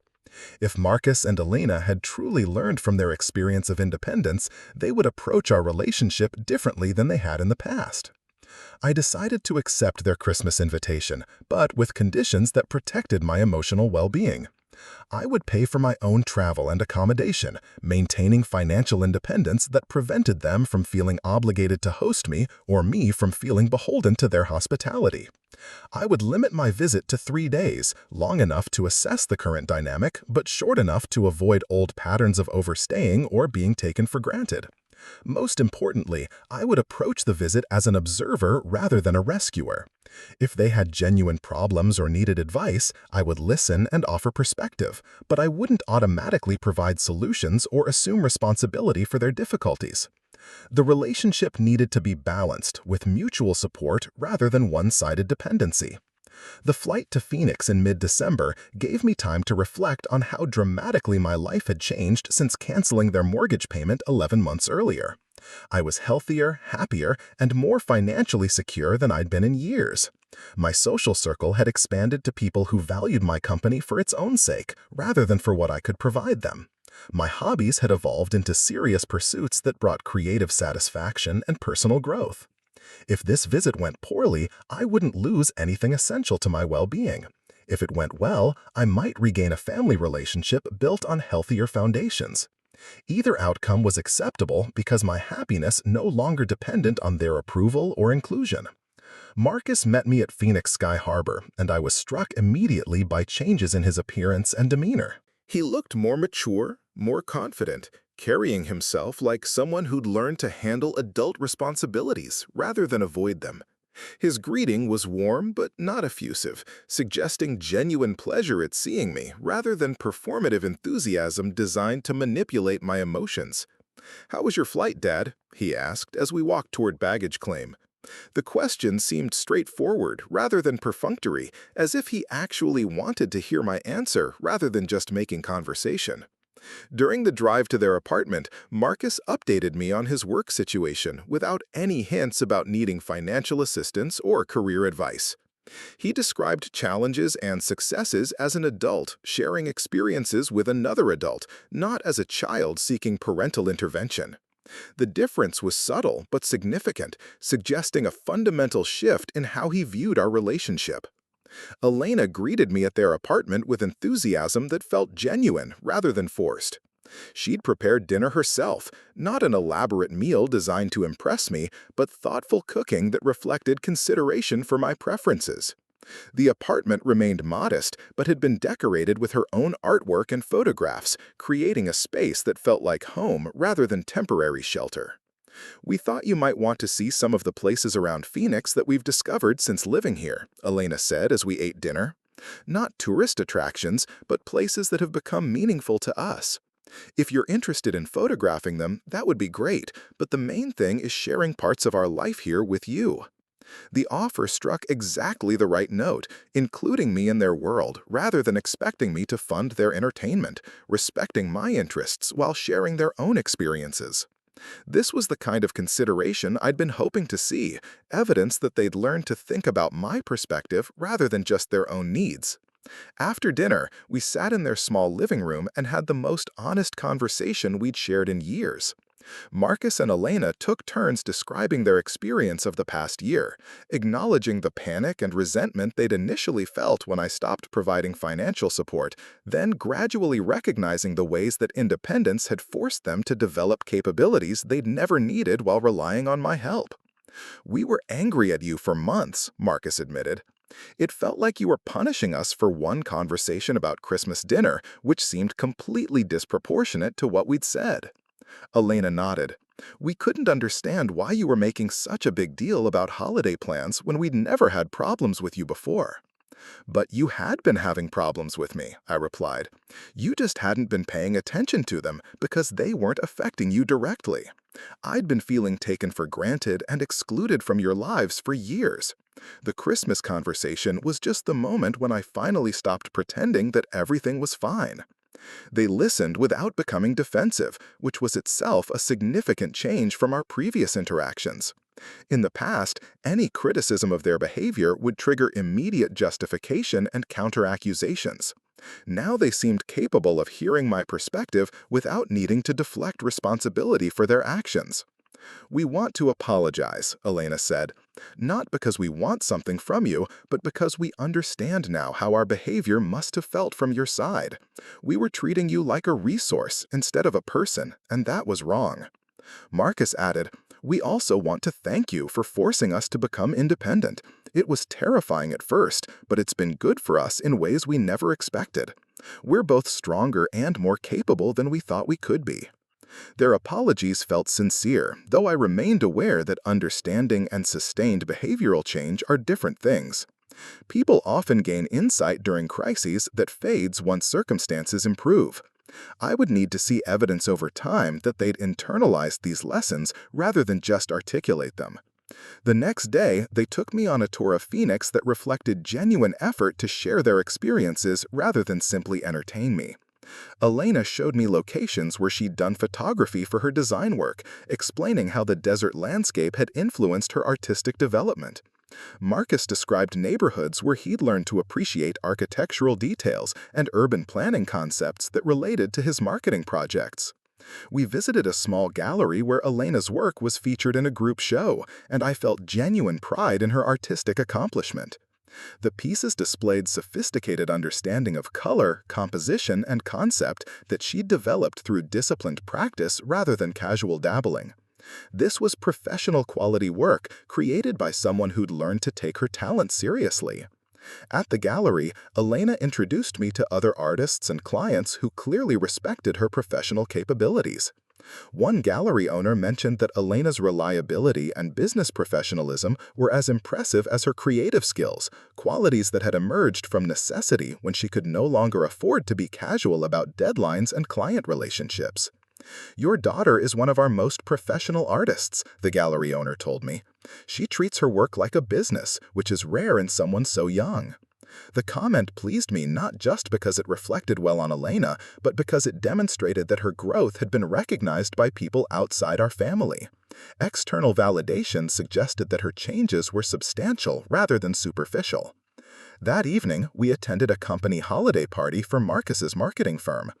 If Marcus and Elena had truly learned from their experience of independence, they would approach our relationship differently than they had in the past. I decided to accept their Christmas invitation, but with conditions that protected my emotional well-being. I would pay for my own travel and accommodation, maintaining financial independence that prevented them from feeling obligated to host me or me from feeling beholden to their hospitality. I would limit my visit to 3 days, long enough to assess the current dynamic, but short enough to avoid old patterns of overstaying or being taken for granted. Most importantly, I would approach the visit as an observer rather than a rescuer. If they had genuine problems or needed advice, I would listen and offer perspective, but I wouldn't automatically provide solutions or assume responsibility for their difficulties. The relationship needed to be balanced, with mutual support rather than one-sided dependency. The flight to Phoenix in mid-December gave me time to reflect on how dramatically my life had changed since canceling their mortgage payment 11 months earlier. I was healthier, happier, and more financially secure than I'd been in years. My social circle had expanded to people who valued my company for its own sake, rather than for what I could provide them. My hobbies had evolved into serious pursuits that brought creative satisfaction and personal growth. If this visit went poorly, I wouldn't lose anything essential to my well-being. If it went well, I might regain a family relationship built on healthier foundations. Either outcome was acceptable because my happiness no longer depended on their approval or inclusion. Marcus met me at Phoenix Sky Harbor, and I was struck immediately by changes in his appearance and demeanor. He looked more mature, more confident, carrying himself like someone who'd learned to handle adult responsibilities rather than avoid them. His greeting was warm but not effusive, suggesting genuine pleasure at seeing me rather than performative enthusiasm designed to manipulate my emotions. "How was your flight, Dad?" he asked as we walked toward baggage claim. The question seemed straightforward rather than perfunctory, as if he actually wanted to hear my answer rather than just making conversation. During the drive to their apartment, Marcus updated me on his work situation without any hints about needing financial assistance or career advice. He described challenges and successes as an adult sharing experiences with another adult, not as a child seeking parental intervention. The difference was subtle but significant, suggesting a fundamental shift in how he viewed our relationship. Elena greeted me at their apartment with enthusiasm that felt genuine rather than forced. She'd prepared dinner herself, not an elaborate meal designed to impress me, but thoughtful cooking that reflected consideration for my preferences. The apartment remained modest, but had been decorated with her own artwork and photographs, creating a space that felt like home rather than temporary shelter. "We thought you might want to see some of the places around Phoenix that we've discovered since living here," Elena said as we ate dinner. "Not tourist attractions, but places that have become meaningful to us. If you're interested in photographing them, that would be great, but the main thing is sharing parts of our life here with you." The offer struck exactly the right note, including me in their world rather than expecting me to fund their entertainment, respecting my interests while sharing their own experiences. This was the kind of consideration I'd been hoping to see, evidence that they'd learned to think about my perspective rather than just their own needs. After dinner, we sat in their small living room and had the most honest conversation we'd shared in years. Marcus and Elena took turns describing their experience of the past year, acknowledging the panic and resentment they'd initially felt when I stopped providing financial support, then gradually recognizing the ways that independence had forced them to develop capabilities they'd never needed while relying on my help. "We were angry at you for months," Marcus admitted. "It felt like you were punishing us for one conversation about Christmas dinner, which seemed completely disproportionate to what we'd said." Elena nodded. "We couldn't understand why you were making such a big deal about holiday plans when we'd never had problems with you before." "But you had been having problems with me," I replied. "You just hadn't been paying attention to them because they weren't affecting you directly. I'd been feeling taken for granted and excluded from your lives for years. The Christmas conversation was just the moment when I finally stopped pretending that everything was fine." They listened without becoming defensive, which was itself a significant change from our previous interactions. In the past, any criticism of their behavior would trigger immediate justification and counter-accusations. Now they seemed capable of hearing my perspective without needing to deflect responsibility for their actions. "We want to apologize," Elena said, "not because we want something from you, but because we understand now how our behavior must have felt from your side. We were treating you like a resource instead of a person, and that was wrong." Marcus added, "We also want to thank you for forcing us to become independent. It was terrifying at first, but it's been good for us in ways we never expected. We're both stronger and more capable than we thought we could be." Their apologies felt sincere, though I remained aware that understanding and sustained behavioral change are different things. People often gain insight during crises that fades once circumstances improve. I would need to see evidence over time that they'd internalized these lessons rather than just articulate them. The next day, they took me on a tour of Phoenix that reflected genuine effort to share their experiences rather than simply entertain me. Elena showed me locations where she'd done photography for her design work, explaining how the desert landscape had influenced her artistic development. Marcus described neighborhoods where he'd learned to appreciate architectural details and urban planning concepts that related to his marketing projects. We visited a small gallery where Elena's work was featured in a group show, and I felt genuine pride in her artistic accomplishment. The pieces displayed sophisticated understanding of color, composition, and concept that she'd developed through disciplined practice rather than casual dabbling. This was professional quality work created by someone who'd learned to take her talent seriously. At the gallery, Elena introduced me to other artists and clients who clearly respected her professional capabilities. One gallery owner mentioned that Elena's reliability and business professionalism were as impressive as her creative skills, qualities that had emerged from necessity when she could no longer afford to be casual about deadlines and client relationships. "Your daughter is one of our most professional artists," the gallery owner told me. "She treats her work like a business, which is rare in someone so young." The comment pleased me not just because it reflected well on Elena, but because it demonstrated that her growth had been recognized by people outside our family. External validation suggested that her changes were substantial rather than superficial. That evening, we attended a company holiday party for Marcus's marketing firm.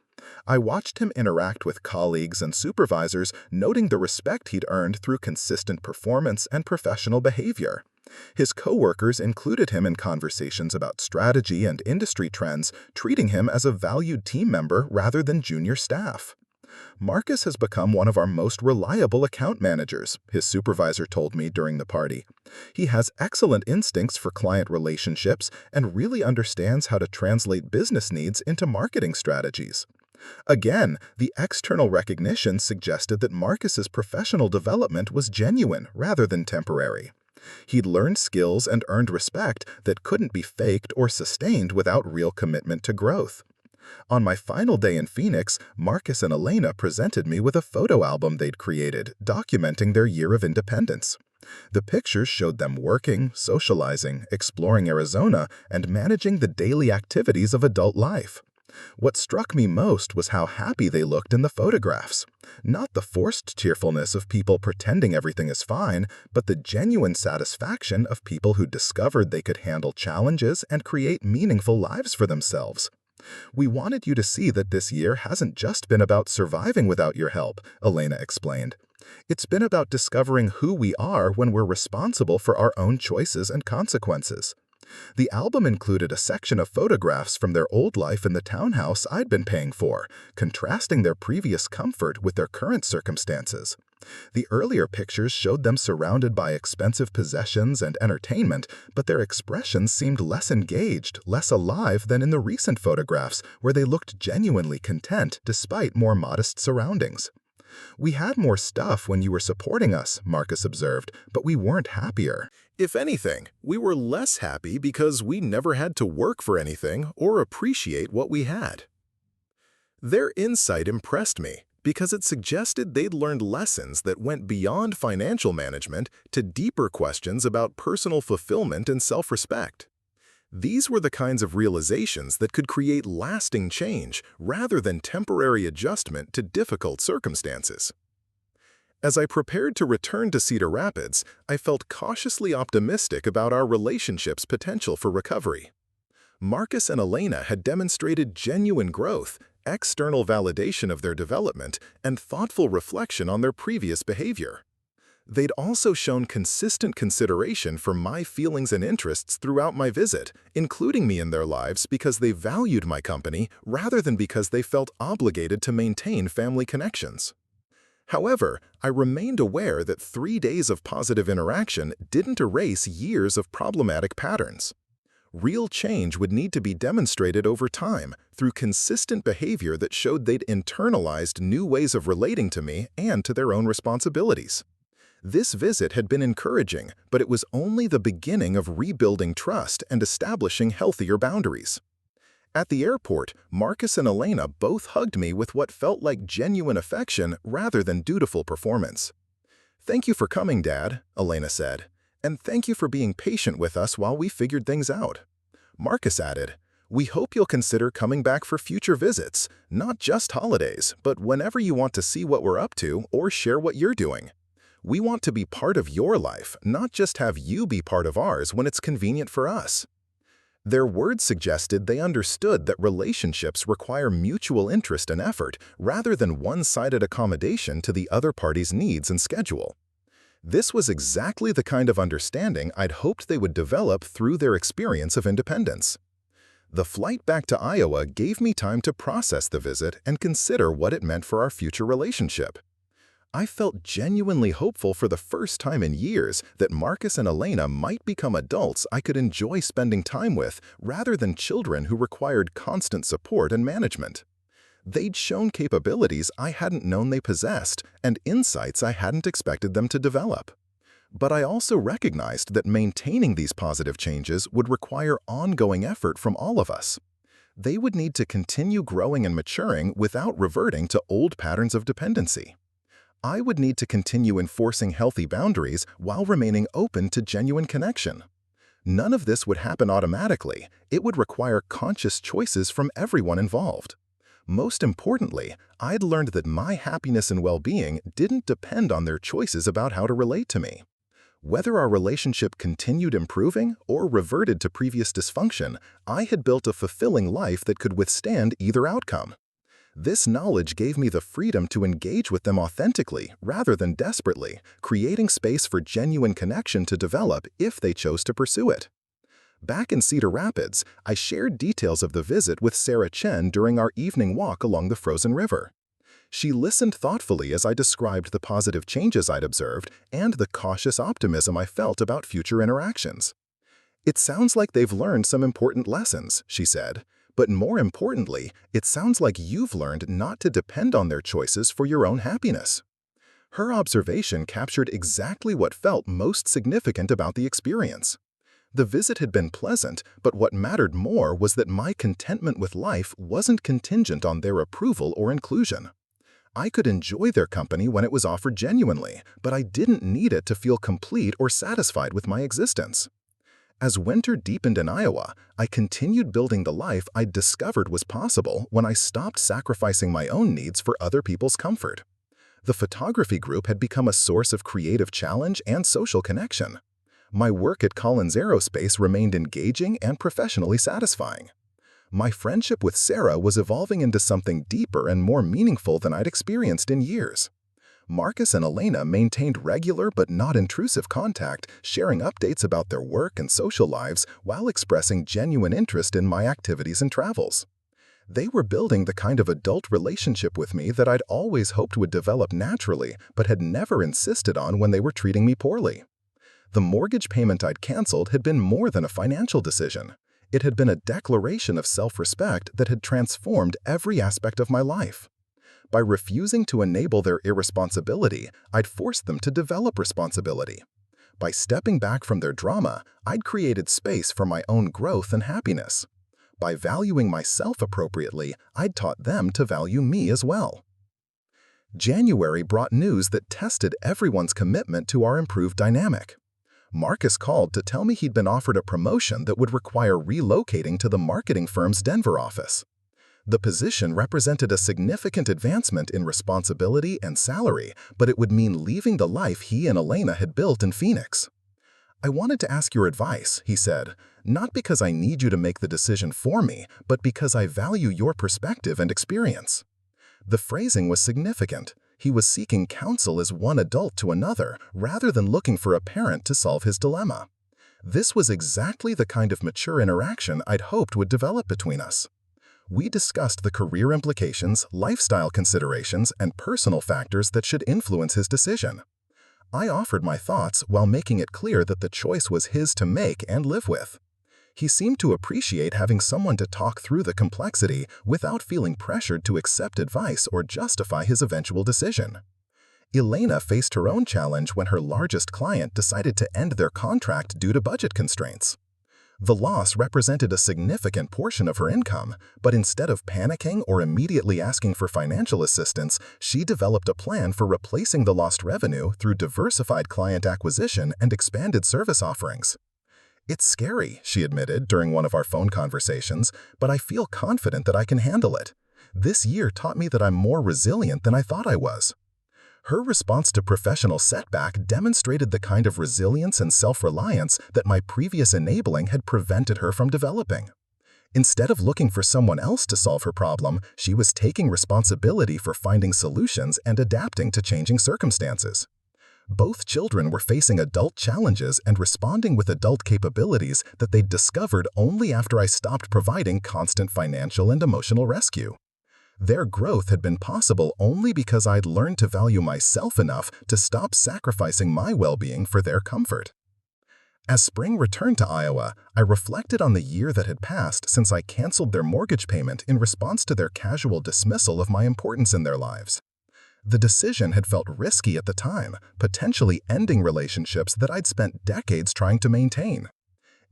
I watched him interact with colleagues and supervisors, noting the respect he'd earned through consistent performance and professional behavior. His coworkers included him in conversations about strategy and industry trends, treating him as a valued team member rather than junior staff. Marcus has become one of our most reliable account managers, his supervisor told me during the party. He has excellent instincts for client relationships and really understands how to translate business needs into marketing strategies. Again, the external recognition suggested that Marcus's professional development was genuine rather than temporary. He'd learned skills and earned respect that couldn't be faked or sustained without real commitment to growth. On my final day in Phoenix, Marcus and Elena presented me with a photo album they'd created, documenting their year of independence. The pictures showed them working, socializing, exploring Arizona, and managing the daily activities of adult life. What struck me most was how happy they looked in the photographs. Not the forced cheerfulness of people pretending everything is fine, but the genuine satisfaction of people who discovered they could handle challenges and create meaningful lives for themselves. "We wanted you to see that this year hasn't just been about surviving without your help," Elena explained. "It's been about discovering who we are when we're responsible for our own choices and consequences." The album included a section of photographs from their old life in the townhouse I'd been paying for, contrasting their previous comfort with their current circumstances. The earlier pictures showed them surrounded by expensive possessions and entertainment, but their expressions seemed less engaged, less alive than in the recent photographs, where they looked genuinely content despite more modest surroundings. "We had more stuff when you were supporting us," Marcus observed, "but we weren't happier." If anything, we were less happy because we never had to work for anything or appreciate what we had. Their insight impressed me because it suggested they'd learned lessons that went beyond financial management to deeper questions about personal fulfillment and self-respect. These were the kinds of realizations that could create lasting change rather than temporary adjustment to difficult circumstances. As I prepared to return to Cedar Rapids, I felt cautiously optimistic about our relationship's potential for recovery. Marcus and Elena had demonstrated genuine growth, external validation of their development, and thoughtful reflection on their previous behavior. They'd also shown consistent consideration for my feelings and interests throughout my visit, including me in their lives because they valued my company rather than because they felt obligated to maintain family connections. However, I remained aware that 3 days of positive interaction didn't erase years of problematic patterns. Real change would need to be demonstrated over time through consistent behavior that showed they'd internalized new ways of relating to me and to their own responsibilities. This visit had been encouraging, but it was only the beginning of rebuilding trust and establishing healthier boundaries. At the airport, Marcus and Elena both hugged me with what felt like genuine affection rather than dutiful performance. "Thank you for coming, Dad," Elena said, "and thank you for being patient with us while we figured things out." Marcus added, "We hope you'll consider coming back for future visits, not just holidays, but whenever you want to see what we're up to or share what you're doing. We want to be part of your life, not just have you be part of ours when it's convenient for us." Their words suggested they understood that relationships require mutual interest and effort rather than one-sided accommodation to the other party's needs and schedule. This was exactly the kind of understanding I'd hoped they would develop through their experience of independence. The flight back to Iowa gave me time to process the visit and consider what it meant for our future relationship. I felt genuinely hopeful for the first time in years that Marcus and Elena might become adults I could enjoy spending time with rather than children who required constant support and management. They'd shown capabilities I hadn't known they possessed and insights I hadn't expected them to develop. But I also recognized that maintaining these positive changes would require ongoing effort from all of us. They would need to continue growing and maturing without reverting to old patterns of dependency. I would need to continue enforcing healthy boundaries while remaining open to genuine connection. None of this would happen automatically. It would require conscious choices from everyone involved. Most importantly, I'd learned that my happiness and well-being didn't depend on their choices about how to relate to me. Whether our relationship continued improving or reverted to previous dysfunction, I had built a fulfilling life that could withstand either outcome. This knowledge gave me the freedom to engage with them authentically rather than desperately, creating space for genuine connection to develop if they chose to pursue it. Back in Cedar Rapids, I shared details of the visit with Sarah Chen during our evening walk along the frozen river. She listened thoughtfully as I described the positive changes I'd observed and the cautious optimism I felt about future interactions. "It sounds like they've learned some important lessons," she said, "but more importantly, it sounds like you've learned not to depend on their choices for your own happiness." Her observation captured exactly what felt most significant about the experience. The visit had been pleasant, but what mattered more was that my contentment with life wasn't contingent on their approval or inclusion. I could enjoy their company when it was offered genuinely, but I didn't need it to feel complete or satisfied with my existence. As winter deepened in Iowa, I continued building the life I'd discovered was possible when I stopped sacrificing my own needs for other people's comfort. The photography group had become a source of creative challenge and social connection. My work at Collins Aerospace remained engaging and professionally satisfying. My friendship with Sarah was evolving into something deeper and more meaningful than I'd experienced in years. Marcus and Elena maintained regular but not intrusive contact, sharing updates about their work and social lives while expressing genuine interest in my activities and travels. They were building the kind of adult relationship with me that I'd always hoped would develop naturally, but had never insisted on when they were treating me poorly. The mortgage payment I'd canceled had been more than a financial decision. It had been a declaration of self-respect that had transformed every aspect of my life. By refusing to enable their irresponsibility, I'd forced them to develop responsibility. By stepping back from their drama, I'd created space for my own growth and happiness. By valuing myself appropriately, I'd taught them to value me as well. January brought news that tested everyone's commitment to our improved dynamic. Marcus called to tell me he'd been offered a promotion that would require relocating to the marketing firm's Denver office. The position represented a significant advancement in responsibility and salary, but it would mean leaving the life he and Elena had built in Phoenix. "I wanted to ask your advice," he said, "not because I need you to make the decision for me, but because I value your perspective and experience." The phrasing was significant. He was seeking counsel as one adult to another, rather than looking for a parent to solve his dilemma. This was exactly the kind of mature interaction I'd hoped would develop between us. We discussed the career implications, lifestyle considerations, and personal factors that should influence his decision. I offered my thoughts while making it clear that the choice was his to make and live with. He seemed to appreciate having someone to talk through the complexity without feeling pressured to accept advice or justify his eventual decision. Elena faced her own challenge when her largest client decided to end their contract due to budget constraints. The loss represented a significant portion of her income, but instead of panicking or immediately asking for financial assistance, she developed a plan for replacing the lost revenue through diversified client acquisition and expanded service offerings. "It's scary," she admitted during one of our phone conversations, "but I feel confident that I can handle it. This year taught me that I'm more resilient than I thought I was." Her response to professional setback demonstrated the kind of resilience and self-reliance that my previous enabling had prevented her from developing. Instead of looking for someone else to solve her problem, she was taking responsibility for finding solutions and adapting to changing circumstances. Both children were facing adult challenges and responding with adult capabilities that they'd discovered only after I stopped providing constant financial and emotional rescue. Their growth had been possible only because I'd learned to value myself enough to stop sacrificing my well-being for their comfort. As spring returned to Iowa, I reflected on the year that had passed since I canceled their mortgage payment in response to their casual dismissal of my importance in their lives. The decision had felt risky at the time, potentially ending relationships that I'd spent decades trying to maintain.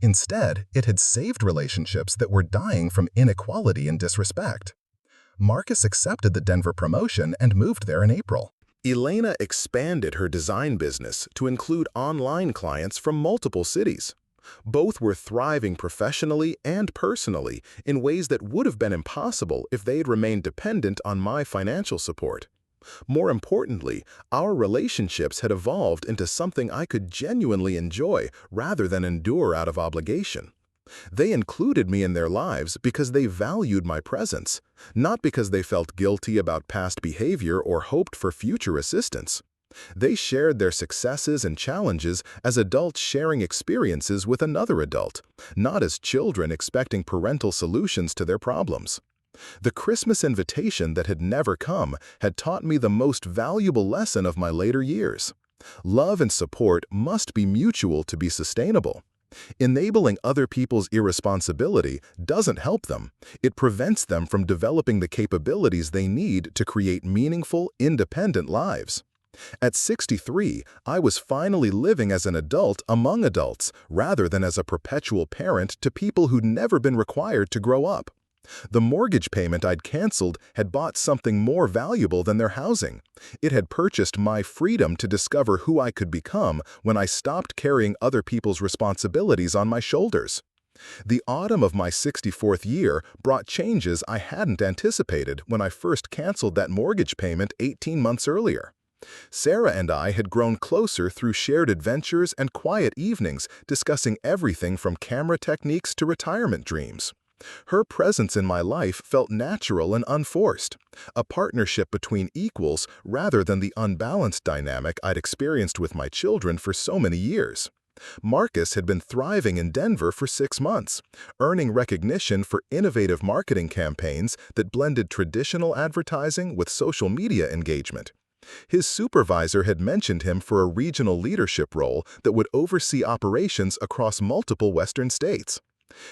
Instead, it had saved relationships that were dying from inequality and disrespect. Marcus accepted the Denver promotion and moved there in April. Elena expanded her design business to include online clients from multiple cities. Both were thriving professionally and personally in ways that would have been impossible if they had remained dependent on my financial support. More importantly, our relationships had evolved into something I could genuinely enjoy rather than endure out of obligation. They included me in their lives because they valued my presence, not because they felt guilty about past behavior or hoped for future assistance. They shared their successes and challenges as adults sharing experiences with another adult, not as children expecting parental solutions to their problems. The Christmas invitation that had never come had taught me the most valuable lesson of my later years. Love and support must be mutual to be sustainable. Enabling other people's irresponsibility doesn't help them. It prevents them from developing the capabilities they need to create meaningful, independent lives. At 63, I was finally living as an adult among adults, rather than as a perpetual parent to people who'd never been required to grow up. The mortgage payment I'd canceled had bought something more valuable than their housing. It had purchased my freedom to discover who I could become when I stopped carrying other people's responsibilities on my shoulders. The autumn of my 64th year brought changes I hadn't anticipated when I first canceled that mortgage payment 18 months earlier. Sarah and I had grown closer through shared adventures and quiet evenings discussing everything from camera techniques to retirement dreams. Her presence in my life felt natural and unforced, a partnership between equals rather than the unbalanced dynamic I'd experienced with my children for so many years. Marcus had been thriving in Denver for 6 months, earning recognition for innovative marketing campaigns that blended traditional advertising with social media engagement. His supervisor had mentioned him for a regional leadership role that would oversee operations across multiple Western states.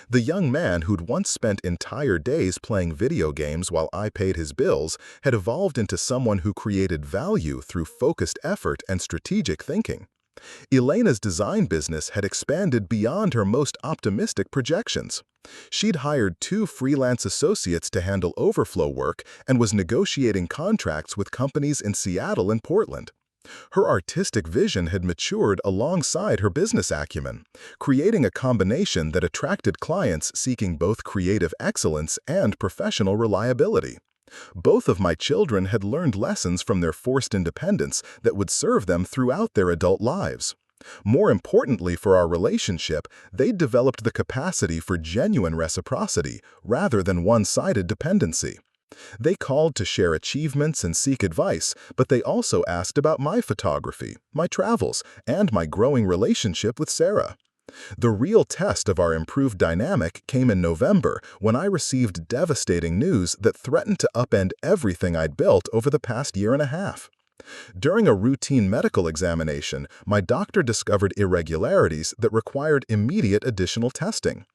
The young man who'd once spent entire days playing video games while I paid his bills had evolved into someone who created value through focused effort and strategic thinking. Elena's design business had expanded beyond her most optimistic projections. She'd hired 2 freelance associates to handle overflow work and was negotiating contracts with companies in Seattle and Portland. Her artistic vision had matured alongside her business acumen, creating a combination that attracted clients seeking both creative excellence and professional reliability. Both of my children had learned lessons from their forced independence that would serve them throughout their adult lives. More importantly for our relationship, they'd developed the capacity for genuine reciprocity rather than one-sided dependency. They called to share achievements and seek advice, but they also asked about my photography, my travels, and my growing relationship with Sarah. The real test of our improved dynamic came in November when I received devastating news that threatened to upend everything I'd built over the past year and a half. During a routine medical examination, my doctor discovered irregularities that required immediate additional testing.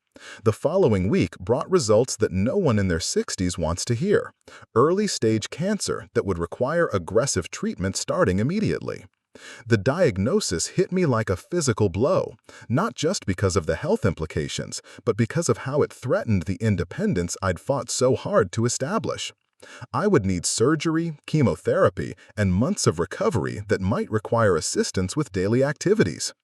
The following week brought results that no one in their 60s wants to hear: early-stage cancer that would require aggressive treatment starting immediately. The diagnosis hit me like a physical blow, not just because of the health implications, but because of how it threatened the independence I'd fought so hard to establish. I would need surgery, chemotherapy, and months of recovery that might require assistance with daily activities.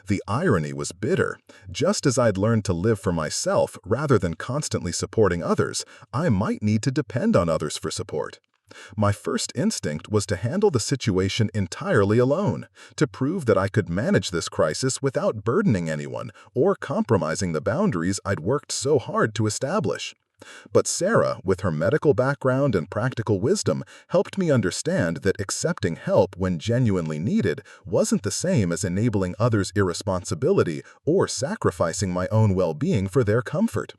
The irony was bitter. Just as I'd learned to live for myself rather than constantly supporting others, I might need to depend on others for support. My first instinct was to handle the situation entirely alone, to prove that I could manage this crisis without burdening anyone or compromising the boundaries I'd worked so hard to establish. But Sarah, with her medical background and practical wisdom, helped me understand that accepting help when genuinely needed wasn't the same as enabling others' irresponsibility or sacrificing my own well-being for their comfort.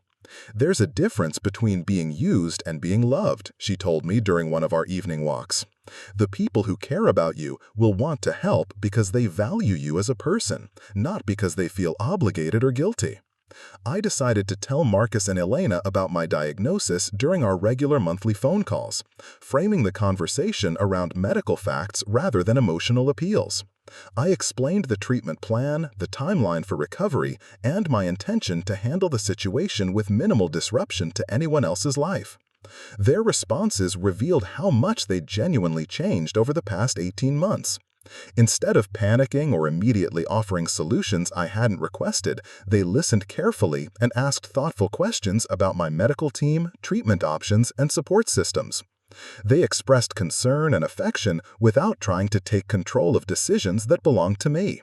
"There's a difference between being used and being loved," she told me during one of our evening walks. "The people who care about you will want to help because they value you as a person, not because they feel obligated or guilty." I decided to tell Marcus and Elena about my diagnosis during our regular monthly phone calls, framing the conversation around medical facts rather than emotional appeals. I explained the treatment plan, the timeline for recovery, and my intention to handle the situation with minimal disruption to anyone else's life. Their responses revealed how much they'd genuinely changed over the past 18 months. Instead of panicking or immediately offering solutions I hadn't requested, they listened carefully and asked thoughtful questions about my medical team, treatment options, and support systems. They expressed concern and affection without trying to take control of decisions that belonged to me.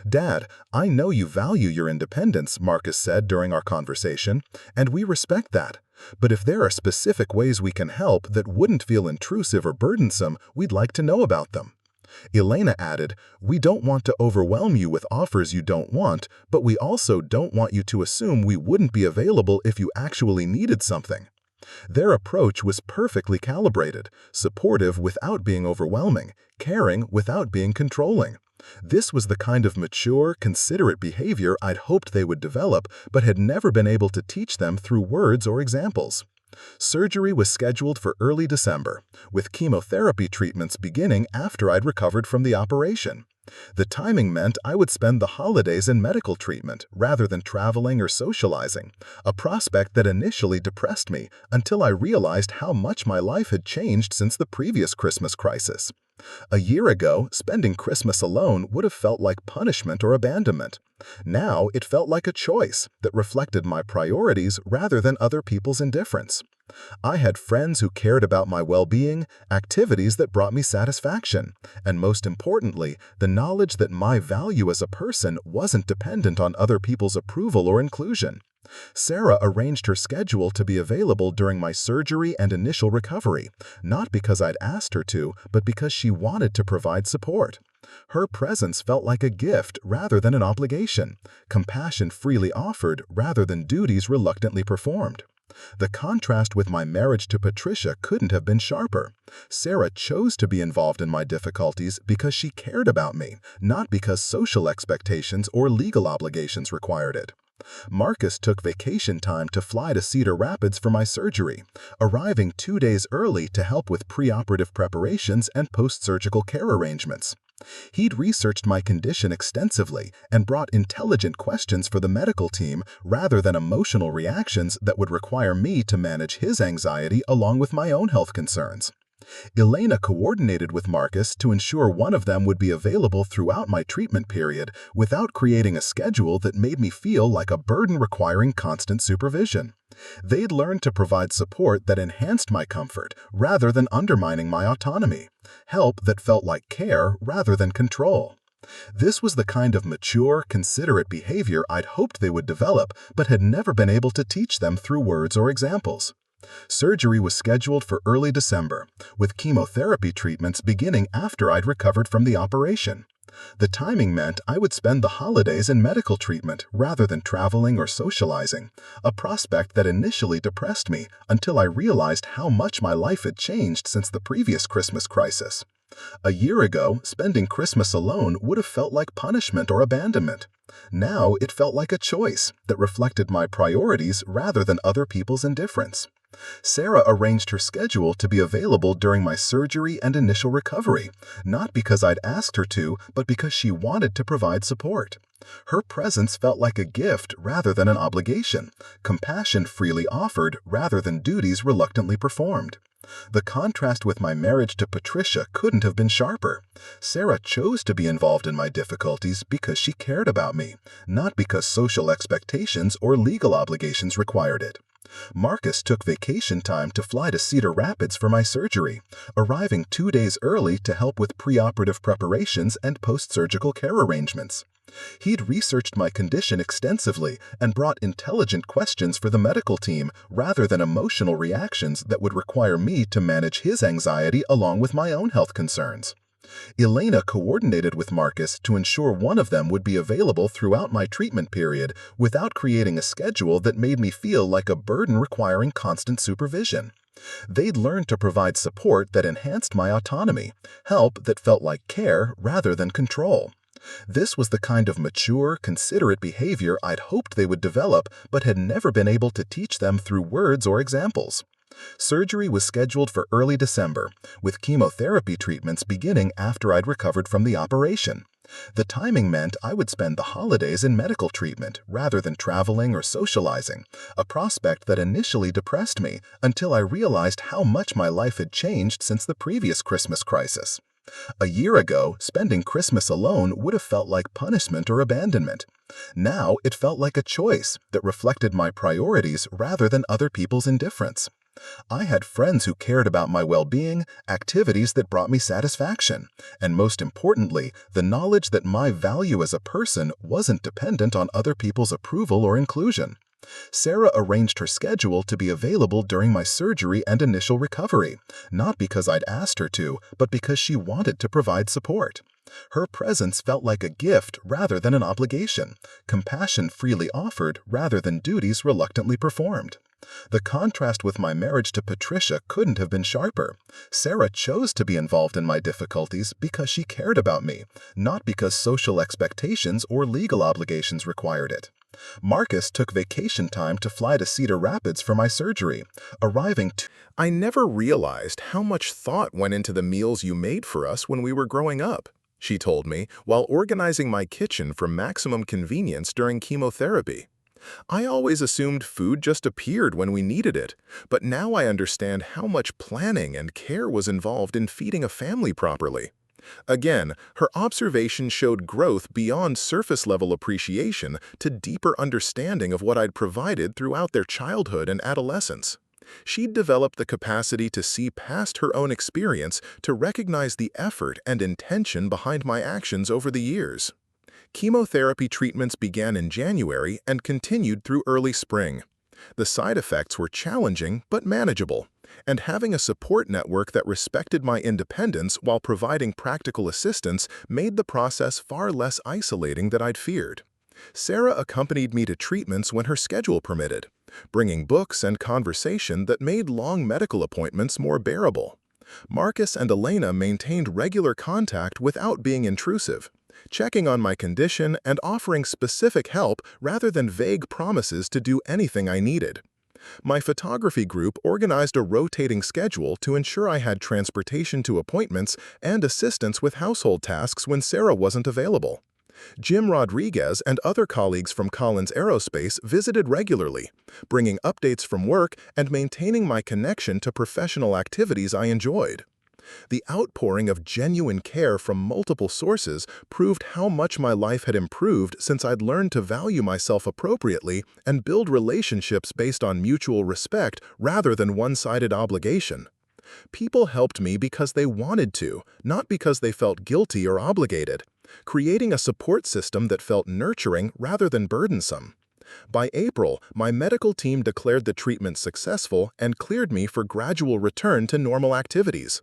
"Dad, I know you value your independence," Marcus said during our conversation, "and we respect that. But if there are specific ways we can help that wouldn't feel intrusive or burdensome, we'd like to know about them." Elena added, "We don't want to overwhelm you with offers you don't want, but we also don't want you to assume we wouldn't be available if you actually needed something." Their approach was perfectly calibrated, supportive without being overwhelming, caring without being controlling. This was the kind of mature, considerate behavior I'd hoped they would develop but had never been able to teach them through words or examples. Surgery was scheduled for early December, with chemotherapy treatments beginning after I'd recovered from the operation. The timing meant I would spend the holidays in medical treatment rather than traveling or socializing, a prospect that initially depressed me until I realized how much my life had changed since the previous Christmas crisis. A year ago, spending Christmas alone would have felt like punishment or abandonment. Now it felt like a choice that reflected my priorities rather than other people's indifference. I had friends who cared about my well-being, activities that brought me satisfaction, and most importantly, the knowledge that my value as a person wasn't dependent on other people's approval or inclusion. Sarah arranged her schedule to be available during my surgery and initial recovery, not because I'd asked her to, but because she wanted to provide support. Her presence felt like a gift rather than an obligation, compassion freely offered rather than duties reluctantly performed. The contrast with my marriage to Patricia couldn't have been sharper. Sarah chose to be involved in my difficulties because she cared about me, not because social expectations or legal obligations required it. Marcus took vacation time to fly to Cedar Rapids for my surgery, arriving 2 days early to help with preoperative preparations and post-surgical care arrangements. He'd researched my condition extensively and brought intelligent questions for the medical team rather than emotional reactions that would require me to manage his anxiety along with my own health concerns. Elena coordinated with Marcus to ensure one of them would be available throughout my treatment period without creating a schedule that made me feel like a burden requiring constant supervision. They'd learned to provide support that enhanced my comfort rather than undermining my autonomy, help that felt like care rather than control. This was the kind of mature, considerate behavior I'd hoped they would develop but had never been able to teach them through words or examples. Surgery was scheduled for early December, with chemotherapy treatments beginning after I'd recovered from the operation. The timing meant I would spend the holidays in medical treatment rather than traveling or socializing, a prospect that initially depressed me until I realized how much my life had changed since the previous Christmas crisis. A year ago, spending Christmas alone would have felt like punishment or abandonment. Now it felt like a choice that reflected my priorities rather than other people's indifference. Sarah arranged her schedule to be available during my surgery and initial recovery, not because I'd asked her to, but because she wanted to provide support. Her presence felt like a gift rather than an obligation, compassion freely offered rather than duties reluctantly performed. The contrast with my marriage to Patricia couldn't have been sharper. Sarah chose to be involved in my difficulties because she cared about me, not because social expectations or legal obligations required it. Marcus took vacation time to fly to Cedar Rapids for my surgery, arriving 2 days early to help with preoperative preparations and post-surgical care arrangements. He'd researched my condition extensively and brought intelligent questions for the medical team rather than emotional reactions that would require me to manage his anxiety along with my own health concerns. Elena coordinated with Marcus to ensure one of them would be available throughout my treatment period without creating a schedule that made me feel like a burden requiring constant supervision. They'd learned to provide support that enhanced my autonomy, help that felt like care rather than control. This was the kind of mature, considerate behavior I'd hoped they would develop but had never been able to teach them through words or examples. Surgery was scheduled for early December, with chemotherapy treatments beginning after I'd recovered from the operation. The timing meant I would spend the holidays in medical treatment rather than traveling or socializing, a prospect that initially depressed me until I realized how much my life had changed since the previous Christmas crisis. A year ago, spending Christmas alone would have felt like punishment or abandonment. Now it felt like a choice that reflected my priorities rather than other people's indifference. I had friends who cared about my well-being, activities that brought me satisfaction, and most importantly, the knowledge that my value as a person wasn't dependent on other people's approval or inclusion. Sarah arranged her schedule to be available during my surgery and initial recovery, not because I'd asked her to, but because she wanted to provide support. Her presence felt like a gift rather than an obligation, compassion freely offered rather than duties reluctantly performed. The contrast with my marriage to Patricia couldn't have been sharper. Sarah chose to be involved in my difficulties because she cared about me, not because social expectations or legal obligations required it. Marcus took vacation time to fly to Cedar Rapids for my surgery, arriving to— I never realized how much thought went into the meals you made for us when we were growing up, she told me while organizing my kitchen for maximum convenience during chemotherapy. I always assumed food just appeared when we needed it, but now I understand how much planning and care was involved in feeding a family properly. Again, her observation showed growth beyond surface-level appreciation to deeper understanding of what I'd provided throughout their childhood and adolescence. She'd developed the capacity to see past her own experience to recognize the effort and intention behind my actions over the years. Chemotherapy treatments began in January and continued through early spring. The side effects were challenging but manageable, and having a support network that respected my independence while providing practical assistance made the process far less isolating than I'd feared. Sarah accompanied me to treatments when her schedule permitted, bringing books and conversation that made long medical appointments more bearable. Marcus and Elena maintained regular contact without being intrusive, checking on my condition and offering specific help rather than vague promises to do anything I needed. My photography group organized a rotating schedule to ensure I had transportation to appointments and assistance with household tasks when Sarah wasn't available. Jim Rodriguez and other colleagues from Collins Aerospace visited regularly, bringing updates from work and maintaining my connection to professional activities I enjoyed. The outpouring of genuine care from multiple sources proved how much my life had improved since I'd learned to value myself appropriately and build relationships based on mutual respect rather than one-sided obligation. People helped me because they wanted to, not because they felt guilty or obligated, creating a support system that felt nurturing rather than burdensome. By April, my medical team declared the treatment successful and cleared me for gradual return to normal activities.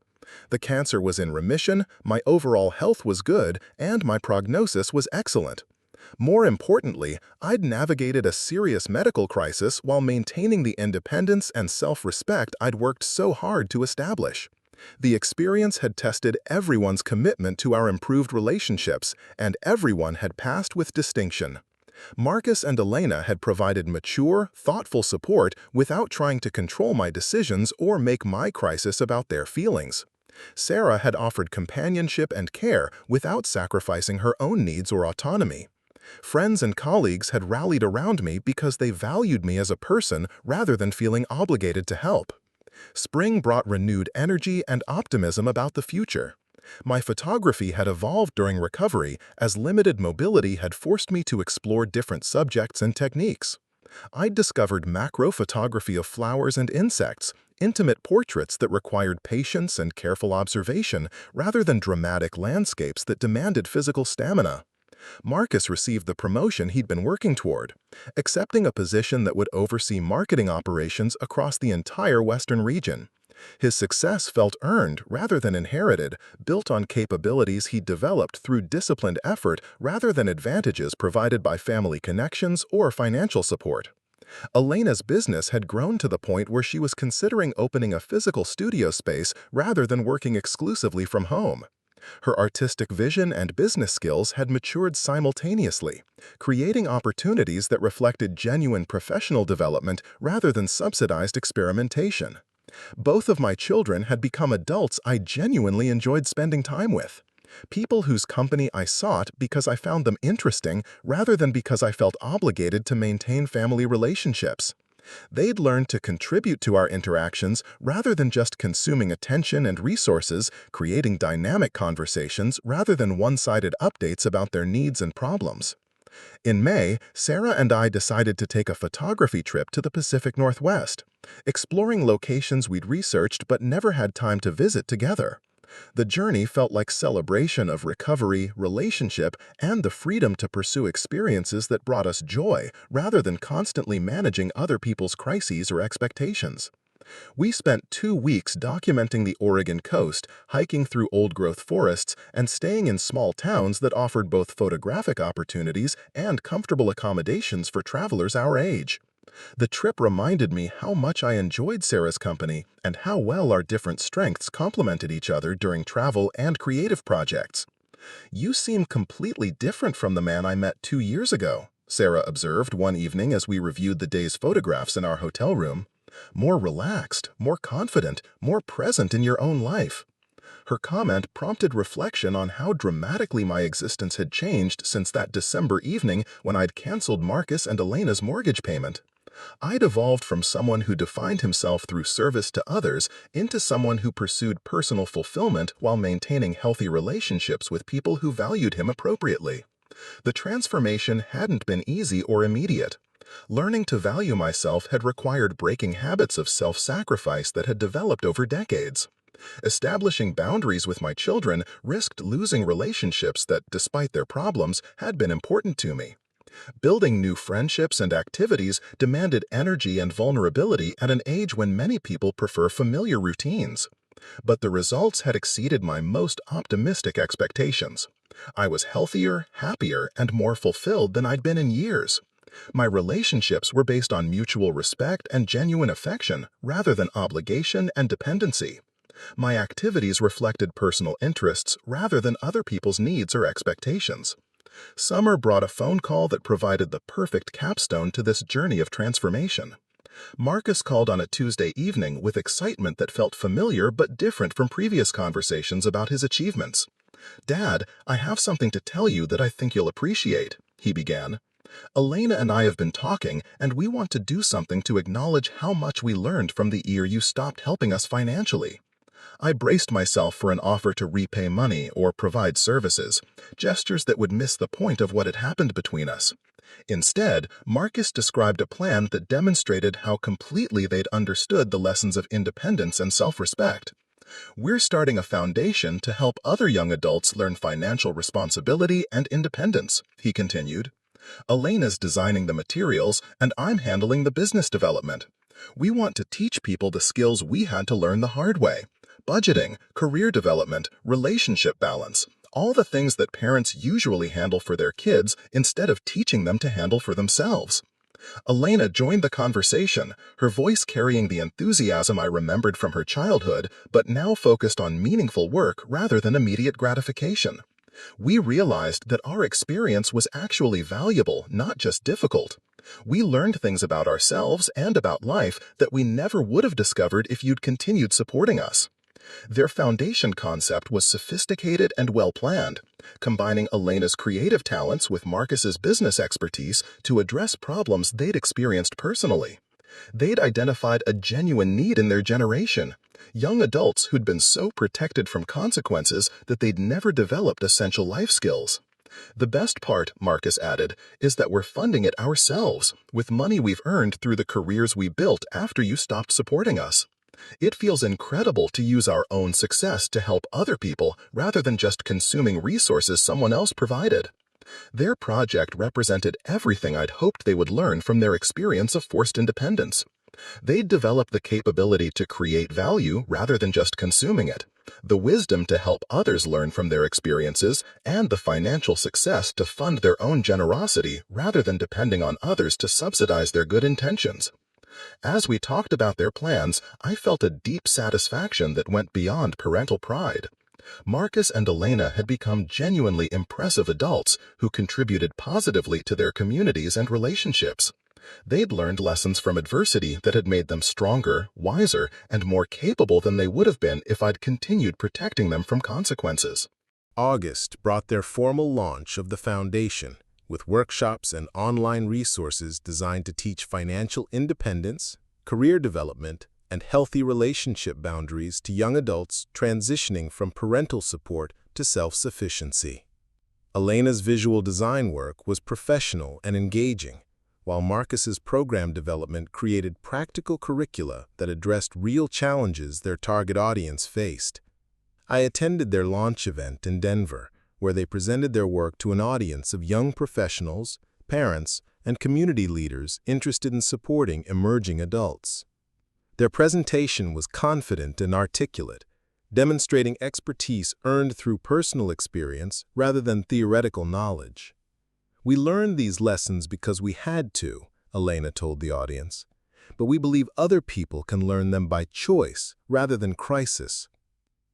The cancer was in remission, my overall health was good, and my prognosis was excellent. More importantly, I'd navigated a serious medical crisis while maintaining the independence and self-respect I'd worked so hard to establish. The experience had tested everyone's commitment to our improved relationships, and everyone had passed with distinction. Marcus and Elena had provided mature, thoughtful support without trying to control my decisions or make my crisis about their feelings. Sarah had offered companionship and care without sacrificing her own needs or autonomy. Friends and colleagues had rallied around me because they valued me as a person rather than feeling obligated to help. Spring brought renewed energy and optimism about the future. My photography had evolved during recovery as limited mobility had forced me to explore different subjects and techniques. I'd discovered macro photography of flowers and insects, intimate portraits that required patience and careful observation rather than dramatic landscapes that demanded physical stamina. Marcus received the promotion he'd been working toward, accepting a position that would oversee marketing operations across the entire Western region. His success felt earned rather than inherited, built on capabilities he'd developed through disciplined effort rather than advantages provided by family connections or financial support. Elena's business had grown to the point where she was considering opening a physical studio space rather than working exclusively from home. Her artistic vision and business skills had matured simultaneously, creating opportunities that reflected genuine professional development rather than subsidized experimentation. Both of my children had become adults I genuinely enjoyed spending time with. People whose company I sought because I found them interesting rather than because I felt obligated to maintain family relationships. They'd learned to contribute to our interactions rather than just consuming attention and resources, creating dynamic conversations rather than one-sided updates about their needs and problems. In May, Sarah and I decided to take a photography trip to the Pacific Northwest, exploring locations we'd researched but never had time to visit together. The journey felt like celebration of recovery, relationship, and the freedom to pursue experiences that brought us joy rather than constantly managing other people's crises or expectations. We spent 2 weeks documenting the Oregon coast, hiking through old-growth forests, and staying in small towns that offered both photographic opportunities and comfortable accommodations for travelers our age. The trip reminded me how much I enjoyed Sarah's company and how well our different strengths complemented each other during travel and creative projects. "You seem completely different from the man I met 2 years ago," Sarah observed one evening as we reviewed the day's photographs in our hotel room. "More relaxed, more confident, more present in your own life." Her comment prompted reflection on how dramatically my existence had changed since that December evening when I'd canceled Marcus and Elena's mortgage payment. I'd evolved from someone who defined himself through service to others into someone who pursued personal fulfillment while maintaining healthy relationships with people who valued him appropriately. The transformation hadn't been easy or immediate. Learning to value myself had required breaking habits of self-sacrifice that had developed over decades. Establishing boundaries with my children risked losing relationships that, despite their problems, had been important to me. Building new friendships and activities demanded energy and vulnerability at an age when many people prefer familiar routines. But the results had exceeded my most optimistic expectations. I was healthier, happier, and more fulfilled than I'd been in years. My relationships were based on mutual respect and genuine affection rather than obligation and dependency. My activities reflected personal interests rather than other people's needs or expectations. Summer brought a phone call that provided the perfect capstone to this journey of transformation. Marcus called on a Tuesday evening with excitement that felt familiar but different from previous conversations about his achievements. "Dad, I have something to tell you that I think you'll appreciate," he began. "Elena and I have been talking, and we want to do something to acknowledge how much we learned from the year you stopped helping us financially." I braced myself for an offer to repay money or provide services, gestures that would miss the point of what had happened between us. Instead, Marcus described a plan that demonstrated how completely they'd understood the lessons of independence and self-respect. "We're starting a foundation to help other young adults learn financial responsibility and independence," he continued. "Elena's designing the materials, and I'm handling the business development. We want to teach people the skills we had to learn the hard way: budgeting, career development, relationship balance, all the things that parents usually handle for their kids instead of teaching them to handle for themselves." Elena joined the conversation, her voice carrying the enthusiasm I remembered from her childhood, but now focused on meaningful work rather than immediate gratification. We realized that our experience was actually valuable, not just difficult. We learned things about ourselves and about life that we never would have discovered if you'd continued supporting us. Their foundation concept was sophisticated and well-planned, combining Elena's creative talents with Marcus's business expertise to address problems they'd experienced personally. They'd identified a genuine need in their generation: young adults who'd been so protected from consequences that they'd never developed essential life skills. "The best part," Marcus added, "is that we're funding it ourselves, with money we've earned through the careers we built after you stopped supporting us. It feels incredible to use our own success to help other people rather than just consuming resources someone else provided." Their project represented everything I'd hoped they would learn from their experience of forced independence. They'd developed the capability to create value rather than just consuming it, the wisdom to help others learn from their experiences, and the financial success to fund their own generosity rather than depending on others to subsidize their good intentions. As we talked about their plans, I felt a deep satisfaction that went beyond parental pride. Marcus and Elena had become genuinely impressive adults who contributed positively to their communities and relationships. They'd learned lessons from adversity that had made them stronger, wiser, and more capable than they would have been if I'd continued protecting them from consequences. August brought their formal launch of the foundation, with workshops and online resources designed to teach financial independence, career development, and healthy relationship boundaries to young adults transitioning from parental support to self-sufficiency. Elena's visual design work was professional and engaging, while Marcus's program development created practical curricula that addressed real challenges their target audience faced. I attended their launch event in Denver, where they presented their work to an audience of young professionals, parents, and community leaders interested in supporting emerging adults. Their presentation was confident and articulate, demonstrating expertise earned through personal experience rather than theoretical knowledge. We learned these lessons because we had to, Elena told the audience. But we believe other people can learn them by choice rather than crisis.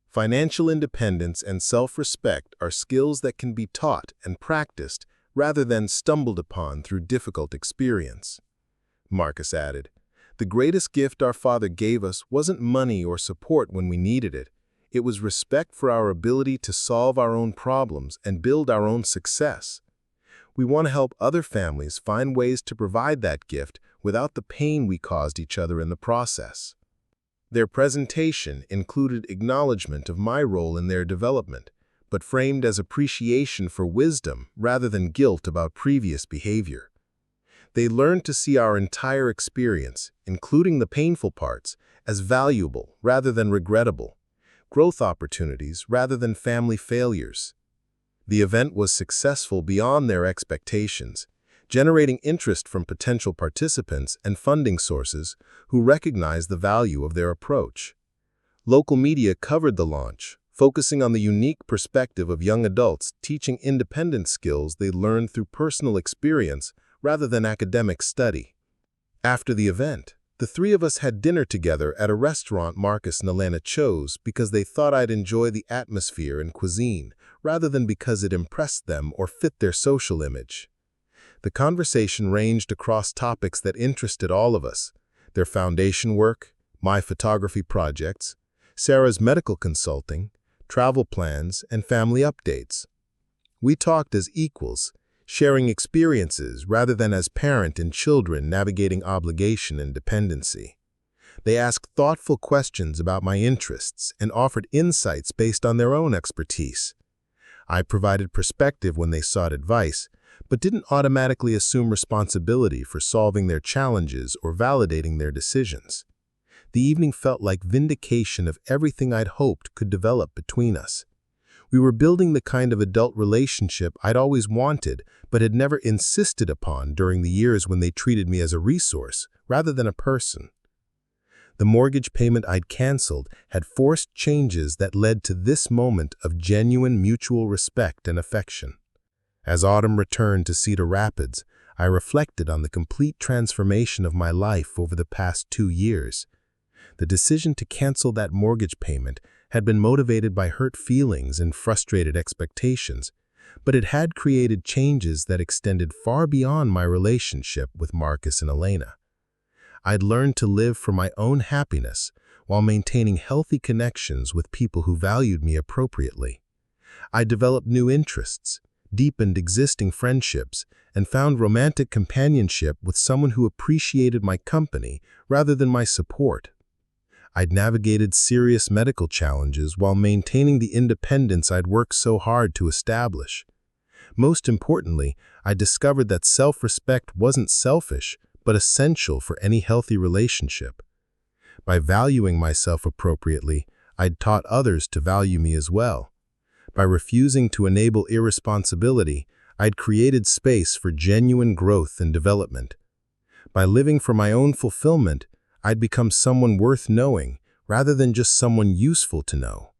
Financial independence and self-respect are skills that can be taught and practiced rather than stumbled upon through difficult experience. Marcus added, "The greatest gift our Father gave us wasn't money or support when we needed it. It was respect for our ability to solve our own problems and build our own success. We want to help other families find ways to provide that gift without the pain we caused each other in the process." Their presentation included acknowledgement of my role in their development, but framed as appreciation for wisdom rather than guilt about previous behavior. They learned to see our entire experience, including the painful parts, as valuable rather than regrettable, growth opportunities rather than family failures. The event was successful beyond their expectations, generating interest from potential participants and funding sources who recognized the value of their approach. Local media covered the launch, focusing on the unique perspective of young adults teaching independent skills they learned through personal experience rather than academic study. After the event, the three of us had dinner together at a restaurant Marcus and Elena chose because they thought I'd enjoy the atmosphere and cuisine, rather than because it impressed them or fit their social image. The conversation ranged across topics that interested all of us: their foundation work, my photography projects, Sarah's medical consulting, travel plans, and family updates. We talked as equals, sharing experiences rather than as parent and children navigating obligation and dependency. They asked thoughtful questions about my interests and offered insights based on their own expertise. I provided perspective when they sought advice, but didn't automatically assume responsibility for solving their challenges or validating their decisions. The evening felt like vindication of everything I'd hoped could develop between us. We were building the kind of adult relationship I'd always wanted but had never insisted upon during the years when they treated me as a resource rather than a person. The mortgage payment I'd canceled had forced changes that led to this moment of genuine mutual respect and affection. As autumn returned to Cedar Rapids, I reflected on the complete transformation of my life over the past 2 years. The decision to cancel that mortgage payment had been motivated by hurt feelings and frustrated expectations, but it had created changes that extended far beyond my relationship with Marcus and Elena. I'd learned to live for my own happiness while maintaining healthy connections with people who valued me appropriately. I developed new interests, deepened existing friendships, and found romantic companionship with someone who appreciated my company rather than my support. I'd navigated serious medical challenges while maintaining the independence I'd worked so hard to establish. Most importantly, I discovered that self-respect wasn't selfish, but essential for any healthy relationship. By valuing myself appropriately, I'd taught others to value me as well. By refusing to enable irresponsibility, I'd created space for genuine growth and development. By living for my own fulfillment, I'd become someone worth knowing rather than just someone useful to know.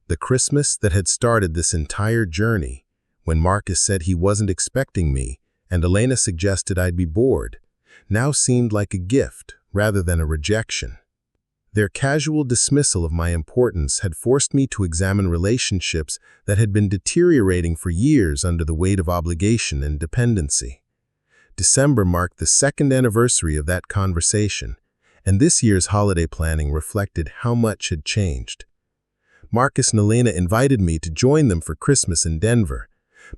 The Christmas that had started this entire journey, when Marcus said he wasn't expecting me and Elena suggested I'd be bored, now seemed like a gift rather than a rejection. Their casual dismissal of my importance had forced me to examine relationships that had been deteriorating for years under the weight of obligation and dependency. December marked the 2nd anniversary of that conversation, and this year's holiday planning reflected how much had changed. Marcus and Elena invited me to join them for Christmas in Denver,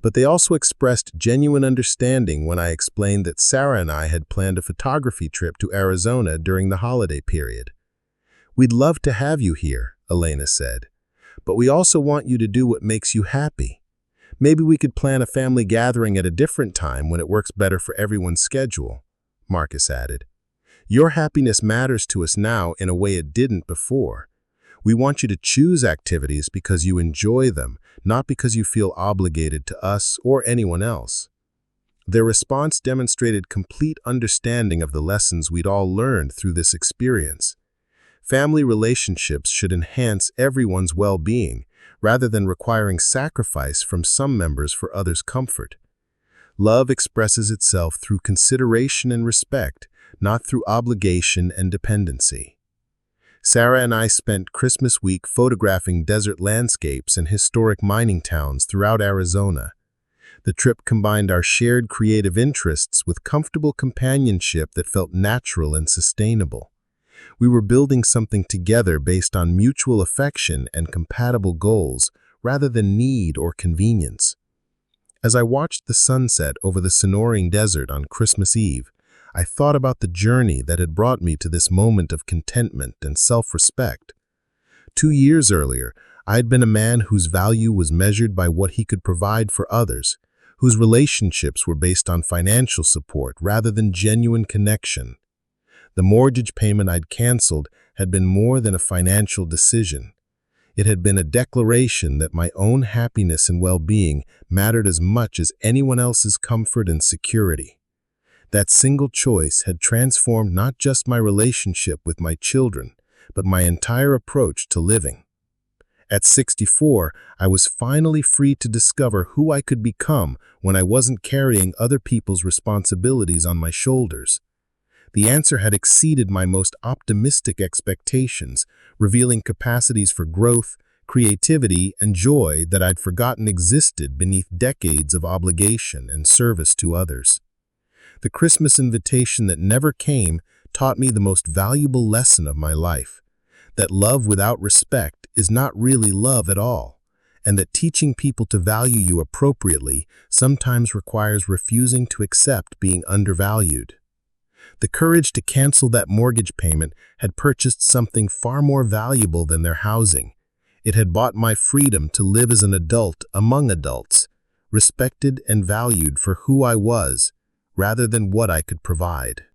but they also expressed genuine understanding when I explained that Sarah and I had planned a photography trip to Arizona during the holiday period. "We'd love to have you here," Elena said, "but we also want you to do what makes you happy. Maybe we could plan a family gathering at a different time when it works better for everyone's schedule," Marcus added. "Your happiness matters to us now in a way it didn't before. We want you to choose activities because you enjoy them, not because you feel obligated to us or anyone else." Their response demonstrated complete understanding of the lessons we'd all learned through this experience. Family relationships should enhance everyone's well-being, rather than requiring sacrifice from some members for others' comfort. Love expresses itself through consideration and respect, not through obligation and dependency. Sarah and I spent Christmas week photographing desert landscapes and historic mining towns throughout Arizona. The trip combined our shared creative interests with comfortable companionship that felt natural and sustainable. We were building something together based on mutual affection and compatible goals, rather than need or convenience. As I watched the sunset over the Sonoran Desert on Christmas Eve, I thought about the journey that had brought me to this moment of contentment and self-respect. 2 years earlier, I had been a man whose value was measured by what he could provide for others, whose relationships were based on financial support rather than genuine connection. The mortgage payment I'd canceled had been more than a financial decision. It had been a declaration that my own happiness and well-being mattered as much as anyone else's comfort and security. That single choice had transformed not just my relationship with my children, but my entire approach to living. At 64, I was finally free to discover who I could become when I wasn't carrying other people's responsibilities on my shoulders. The answer had exceeded my most optimistic expectations, revealing capacities for growth, creativity, and joy that I'd forgotten existed beneath decades of obligation and service to others. The Christmas invitation that never came taught me the most valuable lesson of my life, that love without respect is not really love at all, and that teaching people to value you appropriately sometimes requires refusing to accept being undervalued. The courage to cancel that mortgage payment had purchased something far more valuable than their housing. It had bought my freedom to live as an adult among adults, respected and valued for who I was, rather than what I could provide.